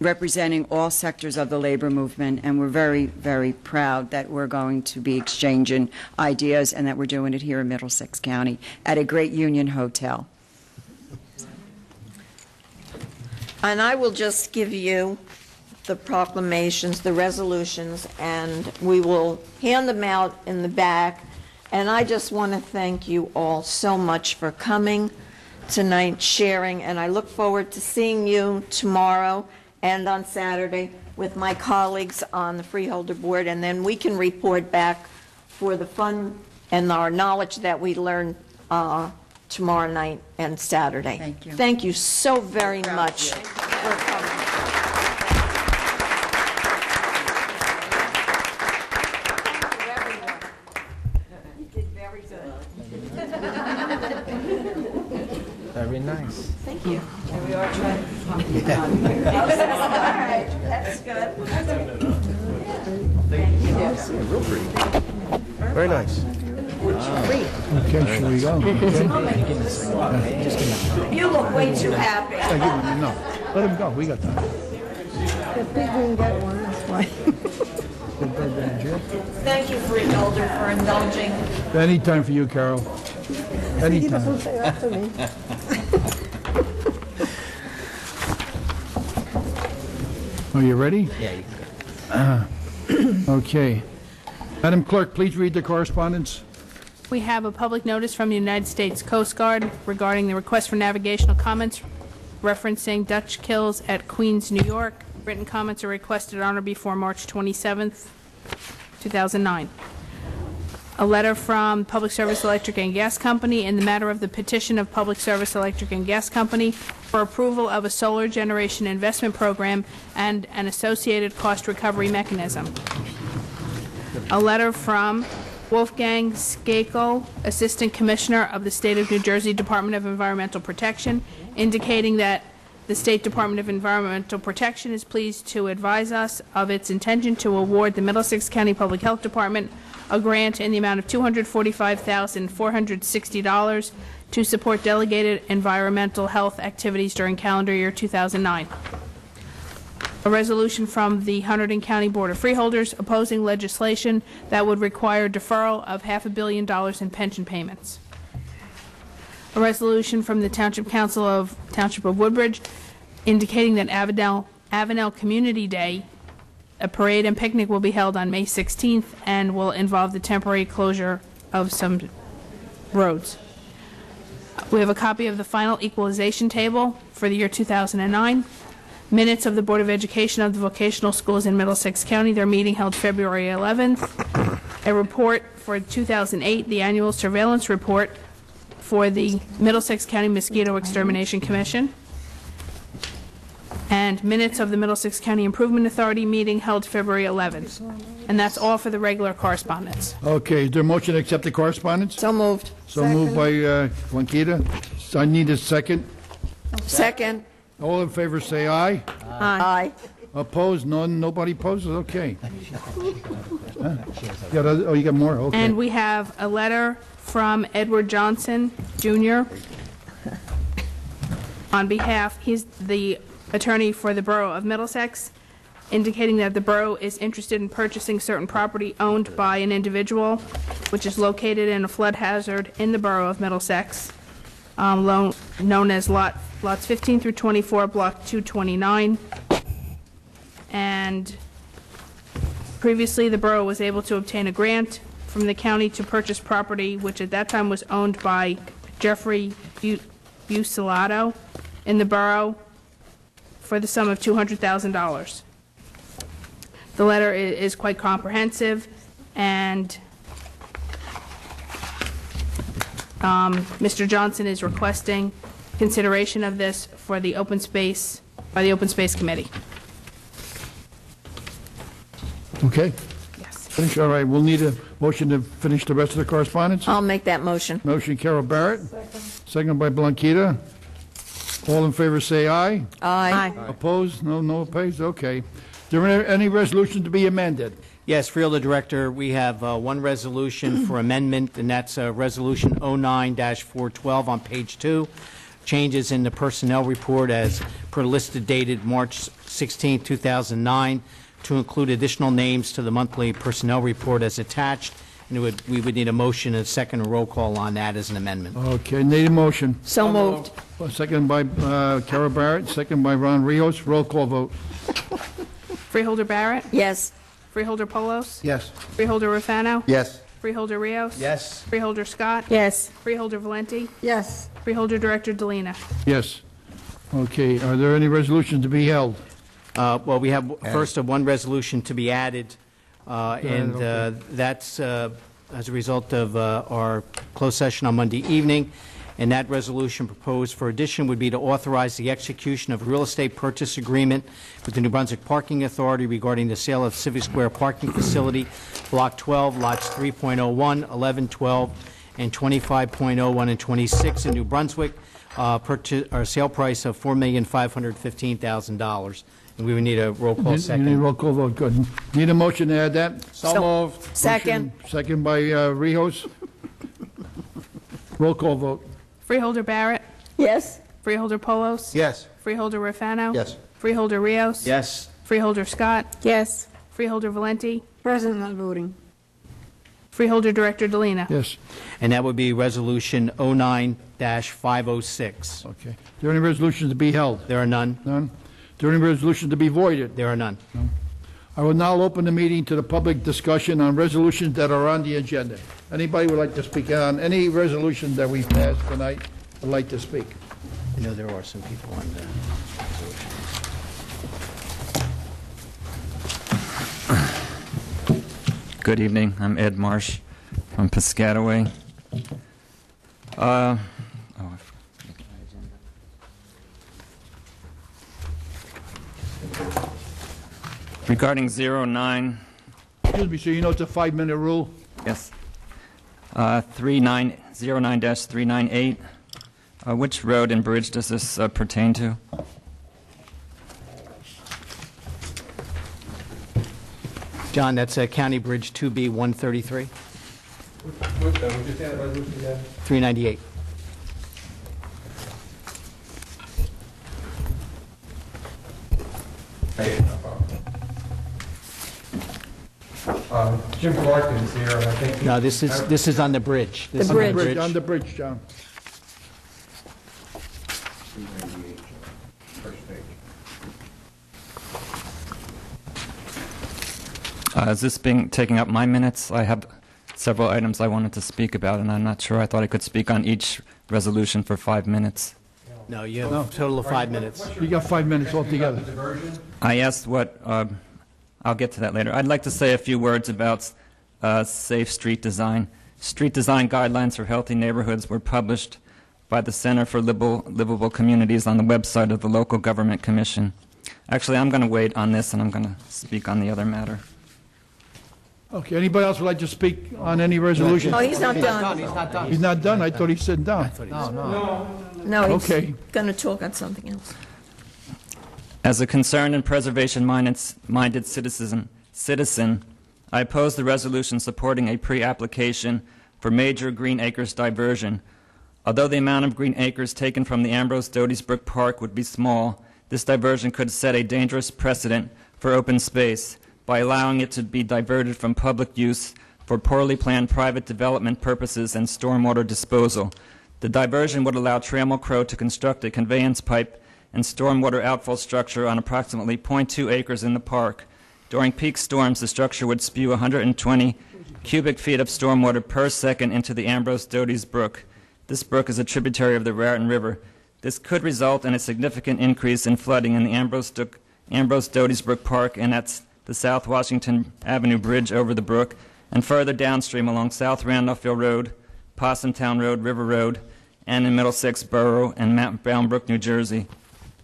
representing all sectors of the labor movement, and we're very, very proud that we're going to be exchanging ideas and that we're doing it here in Middlesex County at a great union hotel. And I will just give you the proclamations, the resolutions, and we will hand them out in the back. And I just want to thank you all so much for coming tonight, sharing, and I look forward to seeing you tomorrow and on Saturday with my colleagues on the Freeholder Board, and then we can report back for the fun and our knowledge that we learned tomorrow night and Saturday. Thank you. Thank you so very much for coming. Very nice. Thank you. And we are trying to All right, that's good. Real pretty. Very nice. Okay, shall we go? You look way too happy. No, let him go, we got time. The pig didn't get one, that's why. Thank you, Freeholder, for indulging. Anytime for you, Carol. He Anytime. doesn't say that to me. Are you ready? Yeah, you can go. Okay. Madam Clerk, please read the correspondence. We have a public notice from the United States Coast Guard regarding the request for navigational comments referencing Dutch kills at Queens, New York. Written comments are requested on or before March 27th, 2009. A letter from Public Service Electric and Gas Company in the matter of the petition of Public Service Electric and Gas Company for approval of a solar generation investment program and an associated cost recovery mechanism. A letter from Wolfgang Skakel, Assistant Commissioner of the State of New Jersey Department of Environmental Protection, indicating that the State Department of Environmental Protection is pleased to advise us of its intention to award the Middlesex County Public Health Department a grant in the amount of $245,460 to support delegated environmental health activities during calendar year 2009. A resolution from the Hunterdon County Board of Freeholders opposing legislation that would require deferral of $500 million in pension payments. A resolution from the Township Council of Township of Woodbridge indicating that Avenel Community Day, a parade and picnic, will be held on May 16th and will involve the temporary closure of some roads. We have a copy of the final equalization table for the year 2009. Minutes of the Board of Education of the Vocational Schools in Middlesex County, their meeting held February 11th. A report for 2008, the annual surveillance report for the Middlesex County Mosquito Extermination Commission. And minutes of the Middlesex County Improvement Authority meeting held February 11th. And that's all for the regular correspondence. Okay, is there a motion to accept the correspondence? So moved. So moved by Juanquita. So I need a second. Second. All in favor say aye. Aye. Opposed? None? Nobody opposes? Okay. Huh? You got more? Okay. And we have a letter from Edward Johnson, Jr. On behalf, he's the attorney for the Borough of Middlesex, indicating that the borough is interested in purchasing certain property owned by an individual, which is located in a flood hazard in the Borough of Middlesex, known as lots 15 through 24, block 229. And previously, the borough was able to obtain a grant from the county to purchase property, which at that time was owned by Jeffrey Bucelato in the borough, for the sum of $200,000. The letter is quite comprehensive, and Mr. Johnson is requesting consideration of this for the Open Space, by the Open Space Committee. Okay? Yes. Finish, all right, we'll need a motion to finish the rest of the correspondence. I'll make that motion. Motion, Carol Barrett. Second by Blanquita. All in favor say aye. Aye. Opposed? No opposed? Okay. Is there any resolution to be amended? Yes, Freeholder Director, we have one resolution for amendment, and that's Resolution 09-412 on page 2. Changes in the personnel report as per listed dated March 16, 2009, to include additional names to the monthly personnel report as attached. And we would need a motion and a second roll call on that as an amendment. Okay, need a motion. So moved. Second by Carol Barrett, second by Ron Rios. Roll call vote. Freeholder Barrett? Yes. Freeholder Polos? Yes. Freeholder Rufano? Yes. Freeholder Rios? Yes. Freeholder Scott? Yes. Freeholder Valenti? Yes. Freeholder Director Delina? Yes. Okay, are there any resolutions to be held? Well, we have first one resolution to be added, and that's as a result of our closed session on Monday evening. And that resolution proposed for addition would be to authorize the execution of a real estate purchase agreement with the New Brunswick Parking Authority regarding the sale of Civic Square Parking Facility, Block 12, Lots 3.01, 11, 12, and 25.01 and 26 in New Brunswick, sale price of $4,515,000. And we would need a roll call second. You need a roll call vote, good. Need a motion to add that? So moved. Second. Second by Rios. Roll call vote. Freeholder Barrett? Yes. Freeholder Polos? Yes. Freeholder Rufano? Yes. Freeholder Rios? Yes. Freeholder Scott? Yes. Freeholder Valenti? Present, not voting. Freeholder Director Delina? Yes. And that would be Resolution 09-506. Okay. Are there any resolutions to be held? There are none. None. Are there any resolutions to be voided? There are none. I will now open the meeting to the public discussion on resolutions that are on the agenda. Anybody would like to speak on any resolution that we passed tonight would like to speak? I know there are some people on the resolution. Good evening. I'm Ed Marsh from Piscataway. Regarding 09, Excuse me, so you know it's a 5-minute rule? yes, 3909-398, which road and bridge does this pertain to? John, that's County Bridge 2B 133. 398. Jim Clark is here, and I think... No, this is on the bridge. This is On the bridge, John. Is this taking up my minutes? I have several items I wanted to speak about, and I'm not sure. I thought I could speak on each resolution for 5 minutes. No, you have a total of 5 minutes. You got 5 minutes altogether. I asked what, I'll get to that later. I'd like to say a few words about safe street design. Street design guidelines for healthy neighborhoods were published by the Center for Livable Communities on the website of the Local Government Commission. Actually, I'm going to wait on this, and I'm going to speak on the other matter. Okay, anybody else would like to speak on any resolution? Oh, he's not done. He's not done. He's not done? I thought he said done. No, he's Okay. going to talk on something else. As a concerned and preservation-minded citizen, I oppose the resolution supporting a pre-application for major green acres diversion. Although the amount of green acres taken from the Ambrose Doty's Brook Park would be small, this diversion could set a dangerous precedent for open space by allowing it to be diverted from public use for poorly planned private development purposes and stormwater disposal. The diversion would allow Trammell Crow to construct a conveyance pipe and stormwater outfall structure on approximately 0.2 acres in the park. During peak storms, the structure would spew 120 cubic feet of stormwater per second into the Ambrose Doty's Brook. This brook is a tributary of the Raritan River. This could result in a significant increase in flooding in the Ambrose Doty's Brook Park, and that's the South Washington Avenue Bridge over the brook, and further downstream along South Randolphville Road, Possumtown Road, River Road, and in Middlesex Borough and Mount Bound Brook, New Jersey.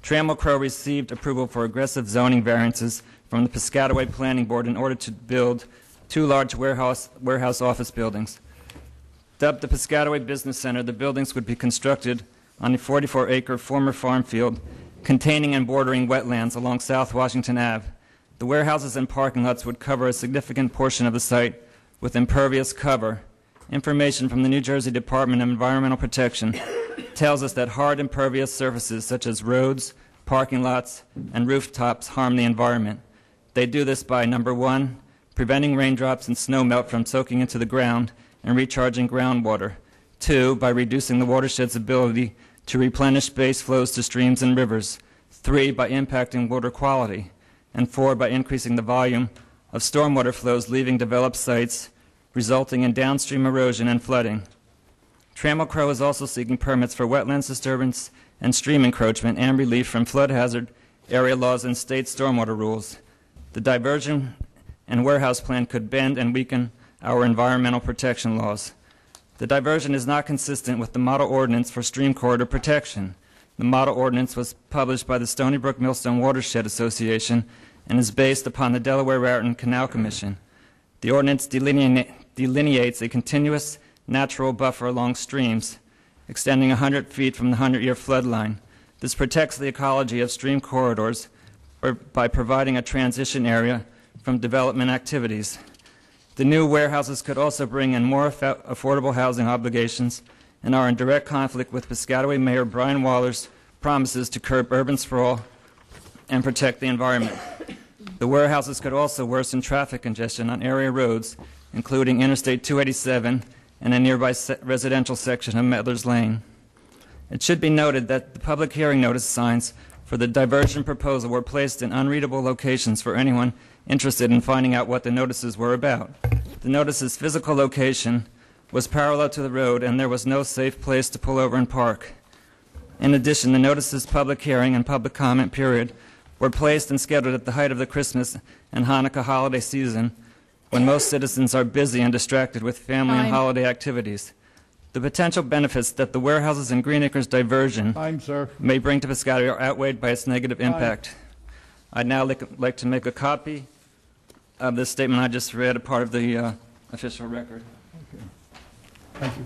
Trammell Crow received approval for aggressive zoning variances from the Piscataway Planning Board in order to build 2 large warehouse office buildings. Dubbed the Piscataway Business Center, the buildings would be constructed on a 44-acre former farm field containing and bordering wetlands along South Washington Ave. The warehouses and parking lots would cover a significant portion of the site with impervious cover. Information from the New Jersey Department of Environmental Protection tells us that hard impervious surfaces such as roads, parking lots, and rooftops harm the environment. They do this by, number 1, preventing raindrops and snow melt from soaking into the ground and recharging groundwater. 2, by reducing the watershed's ability to replenish base flows to streams and rivers. 3, by impacting water quality. And 4, by increasing the volume of stormwater flows leaving developed sites, resulting in downstream erosion and flooding. Trammell Crow is also seeking permits for wetlands disturbance and stream encroachment and relief from flood hazard area laws and state stormwater rules. The diversion and warehouse plan could bend and weaken our environmental protection laws. The diversion is not consistent with the model ordinance for stream corridor protection. The model ordinance was published by the Stony Brook Millstone Watershed Association and is based upon the Delaware Raritan Canal Commission. The ordinance delineates a continuous natural buffer along streams, extending 100 feet from the 100-year flood line. This protects the ecology of stream corridors by providing a transition area from development activities. The new warehouses could also bring in more affordable housing obligations and are in direct conflict with Piscataway Mayor Brian Waller's promises to curb urban sprawl and protect the environment. The warehouses could also worsen traffic congestion on area roads, including Interstate 287 and a nearby residential section of Medler's Lane. It should be noted that the public hearing notice signs for the diversion proposal were placed in unreadable locations for anyone interested in finding out what the notices were about. The notice's physical location was parallel to the road, and there was no safe place to pull over and park. In addition, the notice's public hearing and public comment period were placed and scheduled at the height of the Christmas and Hanukkah holiday season, when most citizens are busy and distracted with family and holiday activities. The potential benefits that the warehouses and Green Acres diversion may bring to Piscataway are outweighed by its negative impact. I'd now like to make a copy of this statement I just read, a part of the official record. Okay. Thank you.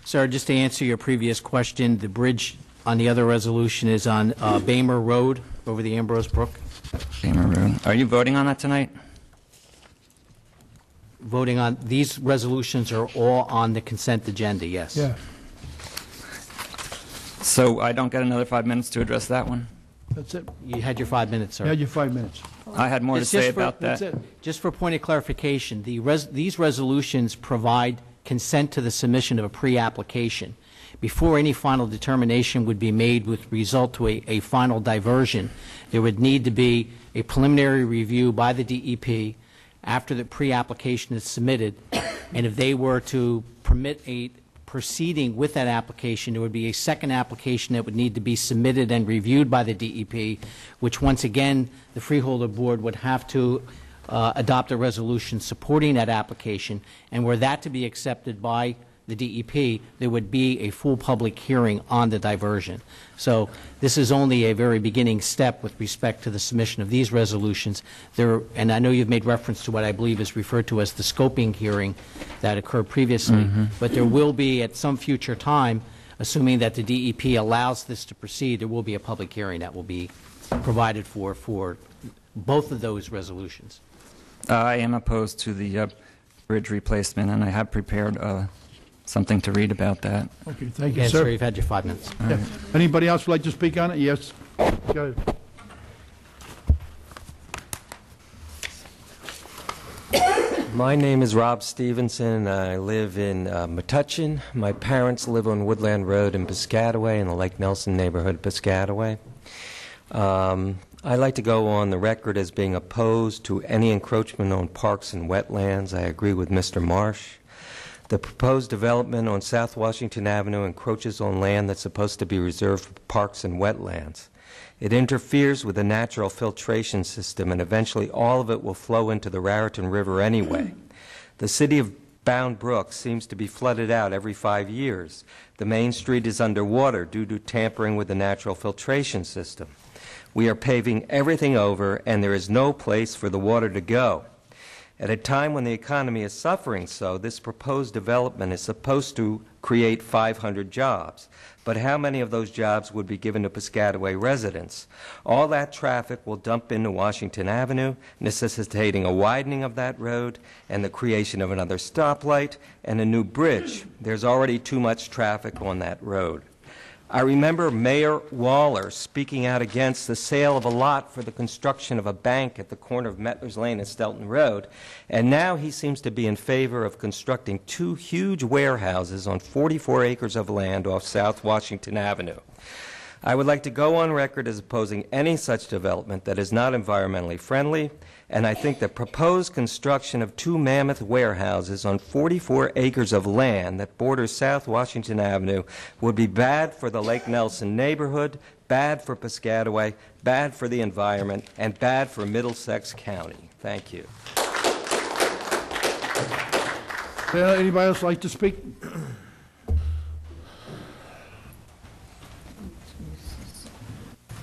Sir, just to answer your previous question, the bridge on the other resolution is on Bamer Road over the Ambrose Brook. Bamer Road. Are you voting on that tonight? Voting on these resolutions are all on the consent agenda, yes. Yeah. So I don't get another 5 minutes to address that one? That's it. You had your 5 minutes, sir. You had your 5 minutes. I had more to say about that. That's it. Just for point of clarification, these resolutions provide consent to the submission of a pre-application. Before any final determination would be made with result to a final diversion, there would need to be a preliminary review by the DEP after the pre-application is submitted, and if they were to permit a proceeding with that application, there would be a second application that would need to be submitted and reviewed by the DEP, which once again the Freeholder Board would have to adopt a resolution supporting that application, and were that to be accepted by the DEP, there would be a full public hearing on the diversion. So this is only a very beginning step with respect to the submission of these resolutions. And I know you've made reference to what I believe is referred to as the scoping hearing that occurred previously, but there will be at some future time, assuming that the DEP allows this to proceed, there will be a public hearing that will be provided for both of those resolutions. I am opposed to the bridge replacement, and I have prepared something to read about that. Okay, thank you, Again, sir. You've had your 5 minutes. Yeah. Anybody else would like to speak on it? Yes. Go ahead. My name is Rob Stevenson. I live in Metuchen. My parents live on Woodland Road in Piscataway in the Lake Nelson neighborhood of Piscataway. I like to go on the record as being opposed to any encroachment on parks and wetlands. I agree with Mr. Marsh The proposed development on South Washington Avenue encroaches on land that's supposed to be reserved for parks and wetlands. It interferes with the natural filtration system, and eventually all of it will flow into the Raritan River anyway. The city of Bound Brook seems to be flooded out every 5 years. The main street is underwater due to tampering with the natural filtration system. We are paving everything over, and there is no place for the water to go. At a time when the economy is suffering so, this proposed development is supposed to create 500 jobs. But how many of those jobs would be given to Piscataway residents? All that traffic will dump into Washington Avenue, necessitating a widening of that road and the creation of another stoplight and a new bridge. There's already too much traffic on that road. I remember Mayor Waller speaking out against the sale of a lot for the construction of a bank at the corner of Mettler's Lane and Stelton Road, and now he seems to be in favor of constructing 2 huge warehouses on 44 acres of land off South Washington Avenue. I would like to go on record as opposing any such development that is not environmentally friendly, and I think the proposed construction of 2 mammoth warehouses on 44 acres of land that borders South Washington Avenue would be bad for the Lake Nelson neighborhood, bad for Piscataway, bad for the environment, and bad for Middlesex County. Thank you. Anybody else like to speak?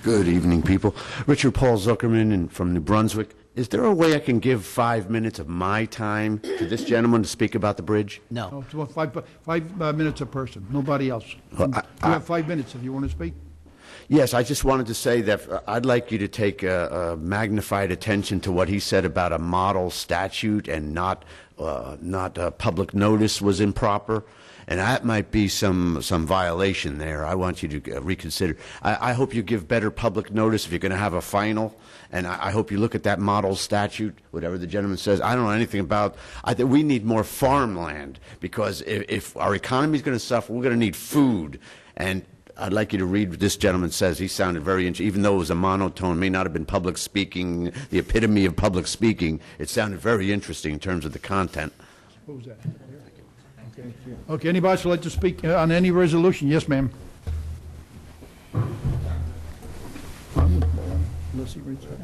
Good evening, people. Richard Paul Zuckerman and from New Brunswick. Is there a way I can give 5 minutes of my time to this gentleman to speak about the bridge? No. It's about five minutes a person, nobody else. Well, You have 5 minutes if you want to speak. Yes, I just wanted to say that I'd like you to take a magnified attention to what he said about a model statute and not public notice was improper. And that might be some violation there. I want you to reconsider. I hope you give better public notice if you're going to have a final, and I hope you look at that model statute, whatever the gentleman says. I don't know anything about. I think we need more farmland, because if our economy is going to suffer, we're going to need food. And I'd like you to read what this gentleman says. He sounded very interesting. Even though it was a monotone, may not have been public speaking, the epitome of public speaking, it sounded very interesting in terms of the content. What was that? Okay, anybody else would like to speak on any resolution? Yes, ma'am. Unless he reads it.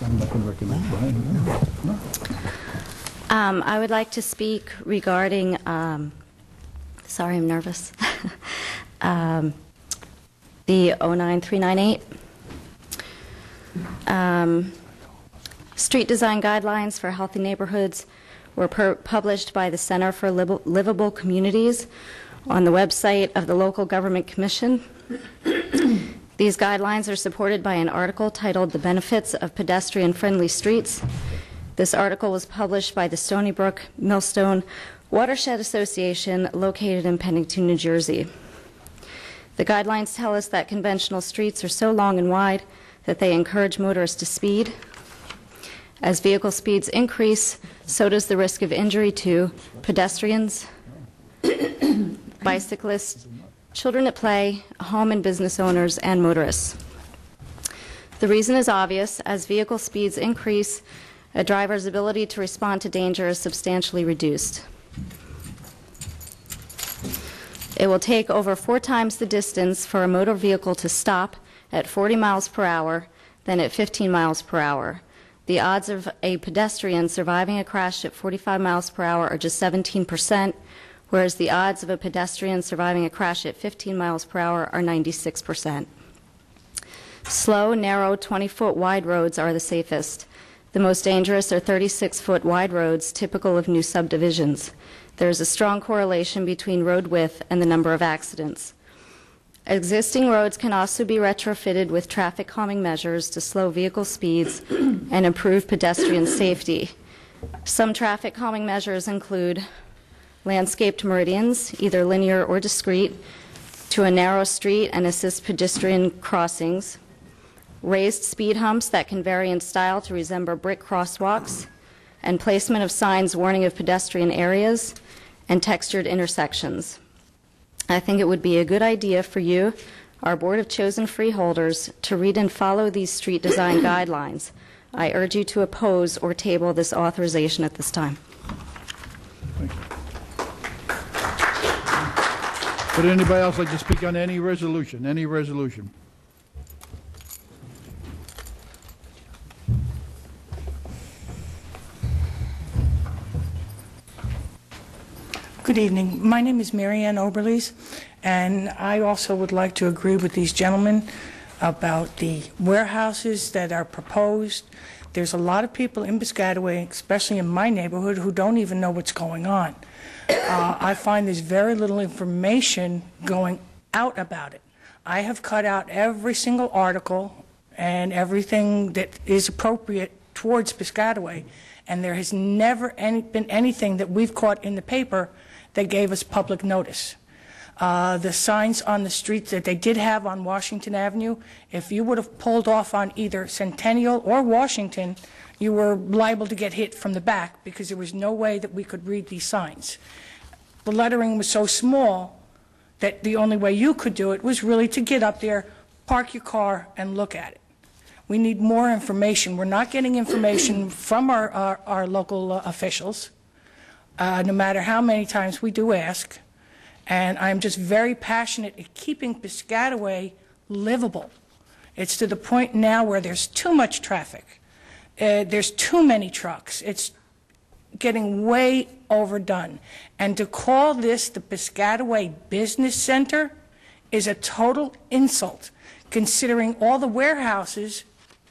I'm not going to recommend Brian. No. I would like to speak regarding, sorry, I'm nervous, the 09398. Street design guidelines for healthy neighborhoods were published by the Center for Livable Communities on the website of the Local Government Commission. These guidelines are supported by an article titled "The Benefits of Pedestrian-Friendly Streets." This article was published by the Stony Brook Millstone Watershed Association, located in Pennington, New Jersey. The guidelines tell us that conventional streets are so long and wide that they encourage motorists to speed. As vehicle speeds increase, so does the risk of injury to pedestrians, bicyclists, children at play, home and business owners, and motorists. The reason is obvious. As vehicle speeds increase, a driver's ability to respond to danger is substantially reduced. It will take over 4 times the distance for a motor vehicle to stop at 40 miles per hour than at 15 miles per hour. The odds of a pedestrian surviving a crash at 45 miles per hour are just 17%, whereas the odds of a pedestrian surviving a crash at 15 miles per hour are 96%. Slow, narrow, 20-foot wide roads are the safest. The most dangerous are 36-foot wide roads, typical of new subdivisions. There is a strong correlation between road width and the number of accidents. Existing roads can also be retrofitted with traffic calming measures to slow vehicle speeds and improve pedestrian safety. Some traffic calming measures include landscaped meridians, either linear or discrete, to a narrow street and assist pedestrian crossings, raised speed humps that can vary in style to resemble brick crosswalks, and placement of signs warning of pedestrian areas, and textured intersections. I think it would be a good idea for you, our Board of Chosen Freeholders, to read and follow these street design guidelines. I urge you to oppose or table this authorization at this time. Thank you. Would anybody else like to speak on any resolution? Any resolution? Good evening. My name is Mary Ann Oberlees, and I also would like to agree with these gentlemen about the warehouses that are proposed. There's a lot of people in Piscataway, especially in my neighborhood, who don't even know what's going on. I find there's very little information going out about it. I have cut out every single article and everything that is appropriate towards Piscataway, and there has never been anything that we've caught in the paper that gave us public notice. The signs on the streets that they did have on Washington Avenue, if you would have pulled off on either Centennial or Washington, you were liable to get hit from the back because there was no way that we could read these signs. The lettering was so small that the only way you could do it was really to get up there, park your car, and look at it. We need more information. We're not getting information from our local officials, no matter how many times we do ask. And I'm just very passionate at keeping Piscataway livable. It's to the point now where there's too much traffic. There's too many trucks. It's getting way overdone. And to call this the Piscataway Business Center is a total insult, considering all the warehouses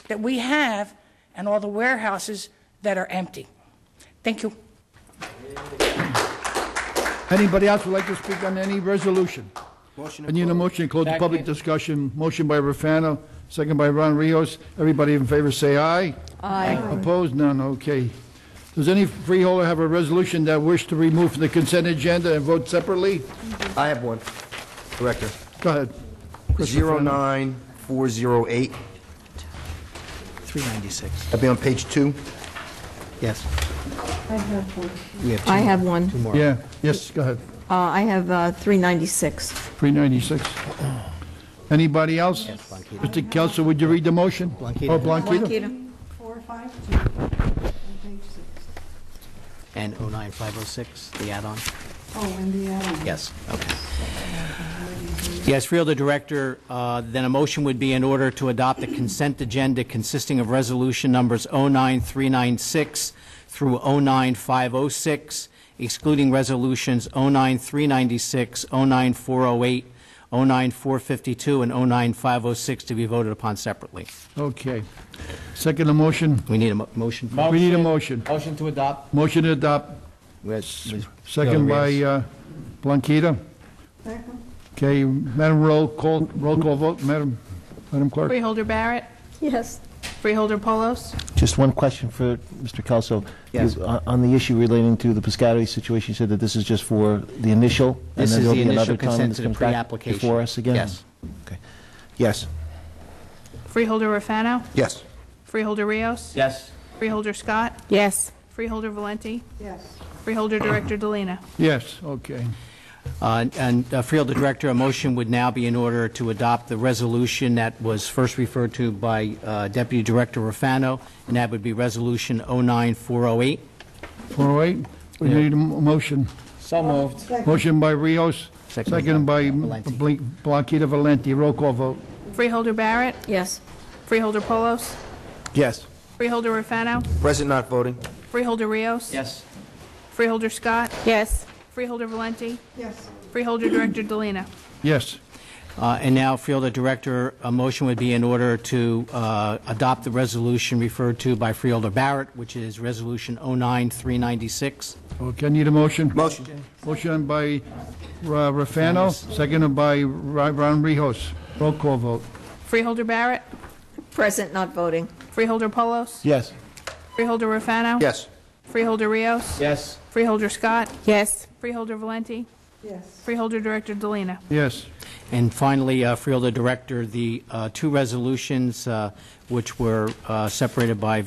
that we have and all the warehouses that are empty. Thank you. Anybody else would like to speak on any resolution? Motion I need a motion to close the public discussion. Motion by Rafano, second by Ron Rios. Everybody in favor say aye. Aye. Opposed? None. Okay. Does any freeholder have a resolution that wish to remove from the consent agenda and vote separately? I have one. Director. Go ahead. 09408. 396. That'll be on page 2. Yes. I have one. We have I have one. Two more. Yeah. Yes, go ahead. I have 396. 396. Anybody else? Yes, Blanquita. Mr. Kelso, would you read the motion? Blanquita. Oh, Blanquita. 452. And 09506, the add-on? Oh, and the add-on. Yes, okay. Yes, Freeholder Director, then a motion would be in order to adopt the consent agenda consisting of resolution numbers 09396 through 09506, excluding resolutions 09396, 09408, 09452, and 09506 to be voted upon separately. Okay. Second the motion. We need a motion. We need a motion. Motion to adopt. Motion to adopt. Second by Blanquita. Second. Okay, Madam roll call vote, Madam Clerk. Freeholder Barrett? Yes. Freeholder Polos? Just one question for Mr. Kelso. Yes. On the issue relating to the Piscataway situation, you said that this is just for the initial? This and is then the there'll be initial another time consent this to the comes back pre-application. before us again? Yes. Okay. Yes. Freeholder Rafano? Yes. Freeholder Rios? Yes. Freeholder Scott? Yes. Freeholder Valenti? Yes. Freeholder Director Delina? Yes, okay. And Freeholder Director, a motion would now be in order to adopt the resolution that was first referred to by Deputy Director Rafano, and that would be Resolution 09408. 408, we need a motion. So moved. Motion by Rios, Second second by Valenti. Blanquita Valenti. Roll call vote. Freeholder Barrett? Yes. Freeholder Polos? Yes. Freeholder Rafano? Present not voting. Freeholder Rios? Yes. Freeholder Scott? Yes. Freeholder Valenti? Yes. Freeholder Director Delina? Yes. And now, Freeholder Director, a motion would be in order to adopt the resolution referred to by Freeholder Barrett, which is Resolution 09396. Okay, I need a motion. Motion. Motion by Rafano, seconded by Ron Rios. Roll call vote. Freeholder Barrett? Present, not voting. Freeholder Polos? Yes. Freeholder Rafano? Yes. Freeholder Rios? Yes. Freeholder Scott? Yes. Freeholder Valenti? Yes. Freeholder Director Delina? Yes. And finally, Freeholder Director, the two resolutions which were separated by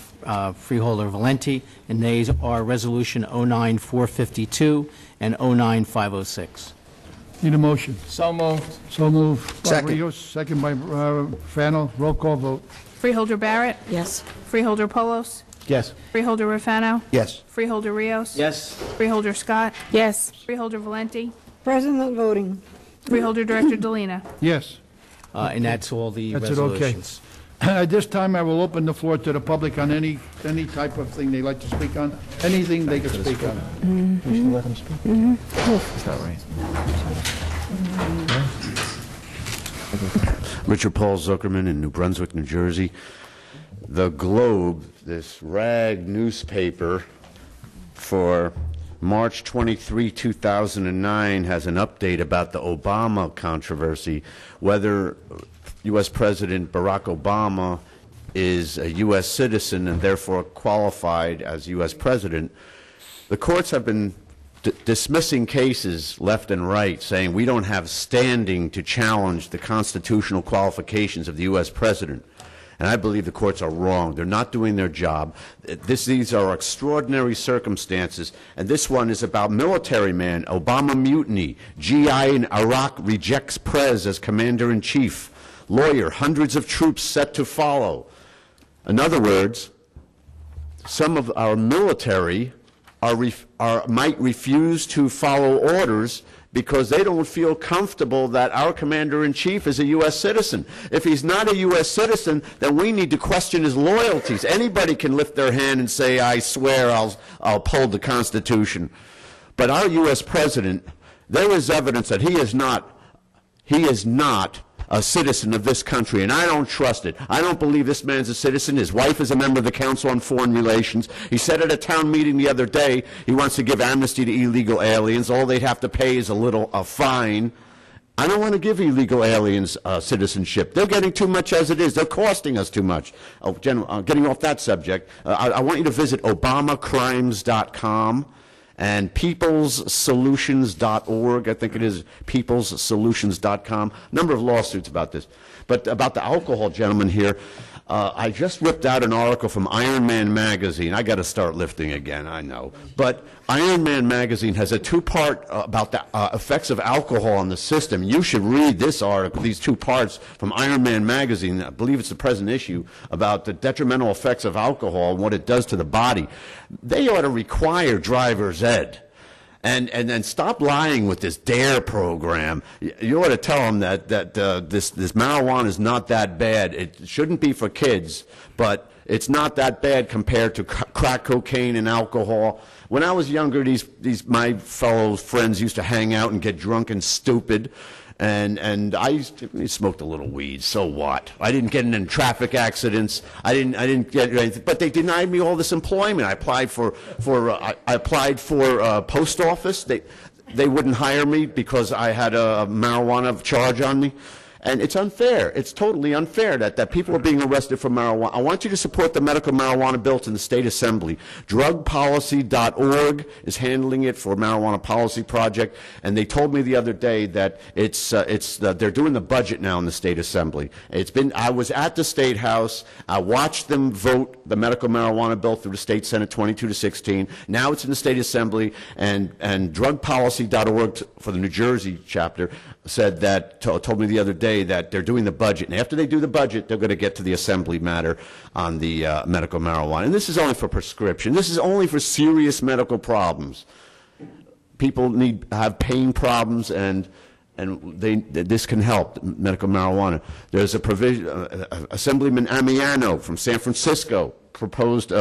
Freeholder Valenti, and these are Resolution 09452 and 09506. Need a motion. So moved. So moved by Second. Rios, second by Fano. Roll call vote. Freeholder Barrett? Yes. Freeholder Polos? Yes. Freeholder Rufano? Yes. Freeholder Rios? Yes. Freeholder Scott? Yes. Freeholder Valenti? Present not voting. Freeholder Director Delina? Yes. And that's all the That's it, okay. resolutions. At this time, I will open the floor to the public on any type of thing they'd like to speak on, anything they can speak on. We should let him speak. It's not right. Richard Paul Zuckerman in New Brunswick, New Jersey. The Globe, this rag newspaper, for March 23, 2009, has an update about the Obama controversy, whether U.S. President Barack Obama is a U.S. citizen and therefore qualified as U.S. president. The courts have been dismissing cases left and right, saying we don't have standing to challenge the constitutional qualifications of the U.S. president. And I believe the courts are wrong. They're not doing their job. These are extraordinary circumstances, and this one is about military man, Obama mutiny, GI in Iraq rejects Prez as commander-in-chief, lawyer, hundreds of troops set to follow. In other words, some of our military might refuse to follow orders because they don't feel comfortable that our commander-in-chief is a U.S. citizen. If he's not a U.S. citizen, then we need to question his loyalties. Anybody can lift their hand and say, I swear I'll uphold the Constitution. But our U.S. president, there is evidence that he is not a citizen of this country, and I don't trust it. I don't believe this man's a citizen. His wife is a member of the Council on Foreign Relations. He said at a town meeting the other day he wants to give amnesty to illegal aliens. All they'd have to pay is a fine. I don't want to give illegal aliens citizenship. They're getting too much as it is. They're costing us too much. Getting off that subject, I want you to visit ObamaCrimes.com. and peoplessolutions.org, I think it is, peoplessolutions.com. Number of lawsuits about this. But about the alcohol gentleman here, I just ripped out an article from Iron Man magazine. I got to start lifting again, I know. But Iron Man magazine has a two-part about the effects of alcohol on the system. You should read this article, these two parts from Iron Man magazine. I believe it's the present issue about the detrimental effects of alcohol and what it does to the body. They ought to require driver's ed. And then stop lying with this DARE program. You ought to tell them that this marijuana is not that bad. It shouldn't be for kids, but it's not that bad compared to crack cocaine and alcohol. When I was younger, my fellow friends used to hang out and get drunk and stupid. And I smoked a little weed. So what? I didn't get in traffic accidents. I didn't get anything. But they denied me all this employment. I applied for post office. They wouldn't hire me because I had a marijuana charge on me. And it's unfair. It's totally unfair that people are being arrested for marijuana. I want you to support the medical marijuana bill in the State Assembly. Drugpolicy.org is handling it for Marijuana Policy Project, and they told me the other day that they're doing the budget now in the State Assembly. I was at the State House. I watched them vote the medical marijuana bill through the State Senate 22-16. Now it's in the State Assembly, and drugpolicy.org for the New Jersey chapter said that, told me the other day that they're doing the budget, and after they do the budget, they're going to get to the assembly matter on the medical marijuana. And this is only for prescription. This is only for serious medical problems. People have pain problems, and this can help, medical marijuana. There's a provision, Assemblyman Amiano from San Francisco proposed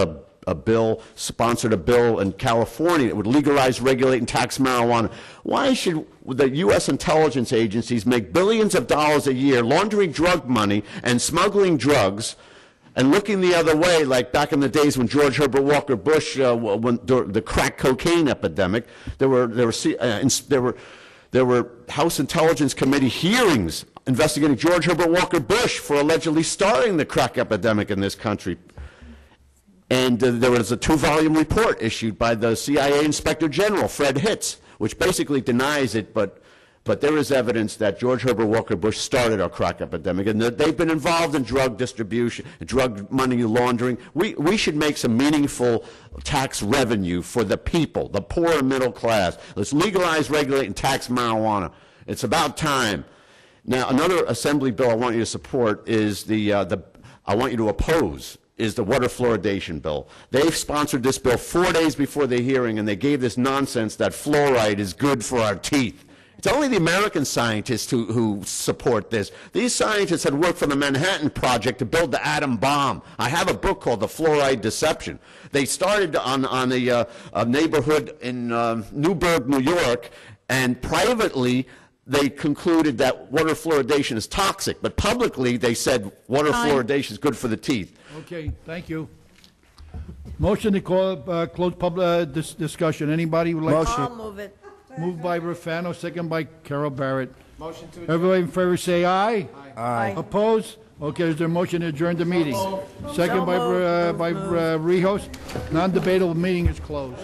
sponsored a bill in California that would legalize, regulate, and tax marijuana. Why should the U.S. intelligence agencies make billions of dollars a year laundering drug money and smuggling drugs and looking the other way, like back in the days when George Herbert Walker Bush, the crack cocaine epidemic, there were House Intelligence Committee hearings investigating George Herbert Walker Bush for allegedly starting the crack epidemic in this country. And there was a 2-volume report issued by the CIA Inspector General, Fred Hitz, which basically denies it, but there is evidence that George Herbert Walker Bush started our crack epidemic, and they've been involved in drug distribution, drug money laundering. We should make some meaningful tax revenue for the people, the poor and middle class. Let's legalize, regulate, and tax marijuana. It's about time. Now, another assembly bill I want you to support is I want you to oppose is the water fluoridation bill. They've sponsored this bill 4 days before the hearing, and they gave this nonsense that fluoride is good for our teeth. It's only the American scientists who support this. These scientists had worked for the Manhattan Project to build the atom bomb. I have a book called The Fluoride Deception. They started on a neighborhood in Newburgh, New York, and privately they concluded that water fluoridation is toxic, but publicly they said water fluoridation is good for the teeth. Okay, thank you. Motion to call, close public discussion. Anybody would like? Motion. I'll move it. Moved by Rafano, second by Carol Barrett. Motion to adjourn. Everybody in favor say aye. Aye. Opposed? Okay, is there a motion to adjourn the meeting? Second by Rehos. Non-debatable meeting is closed.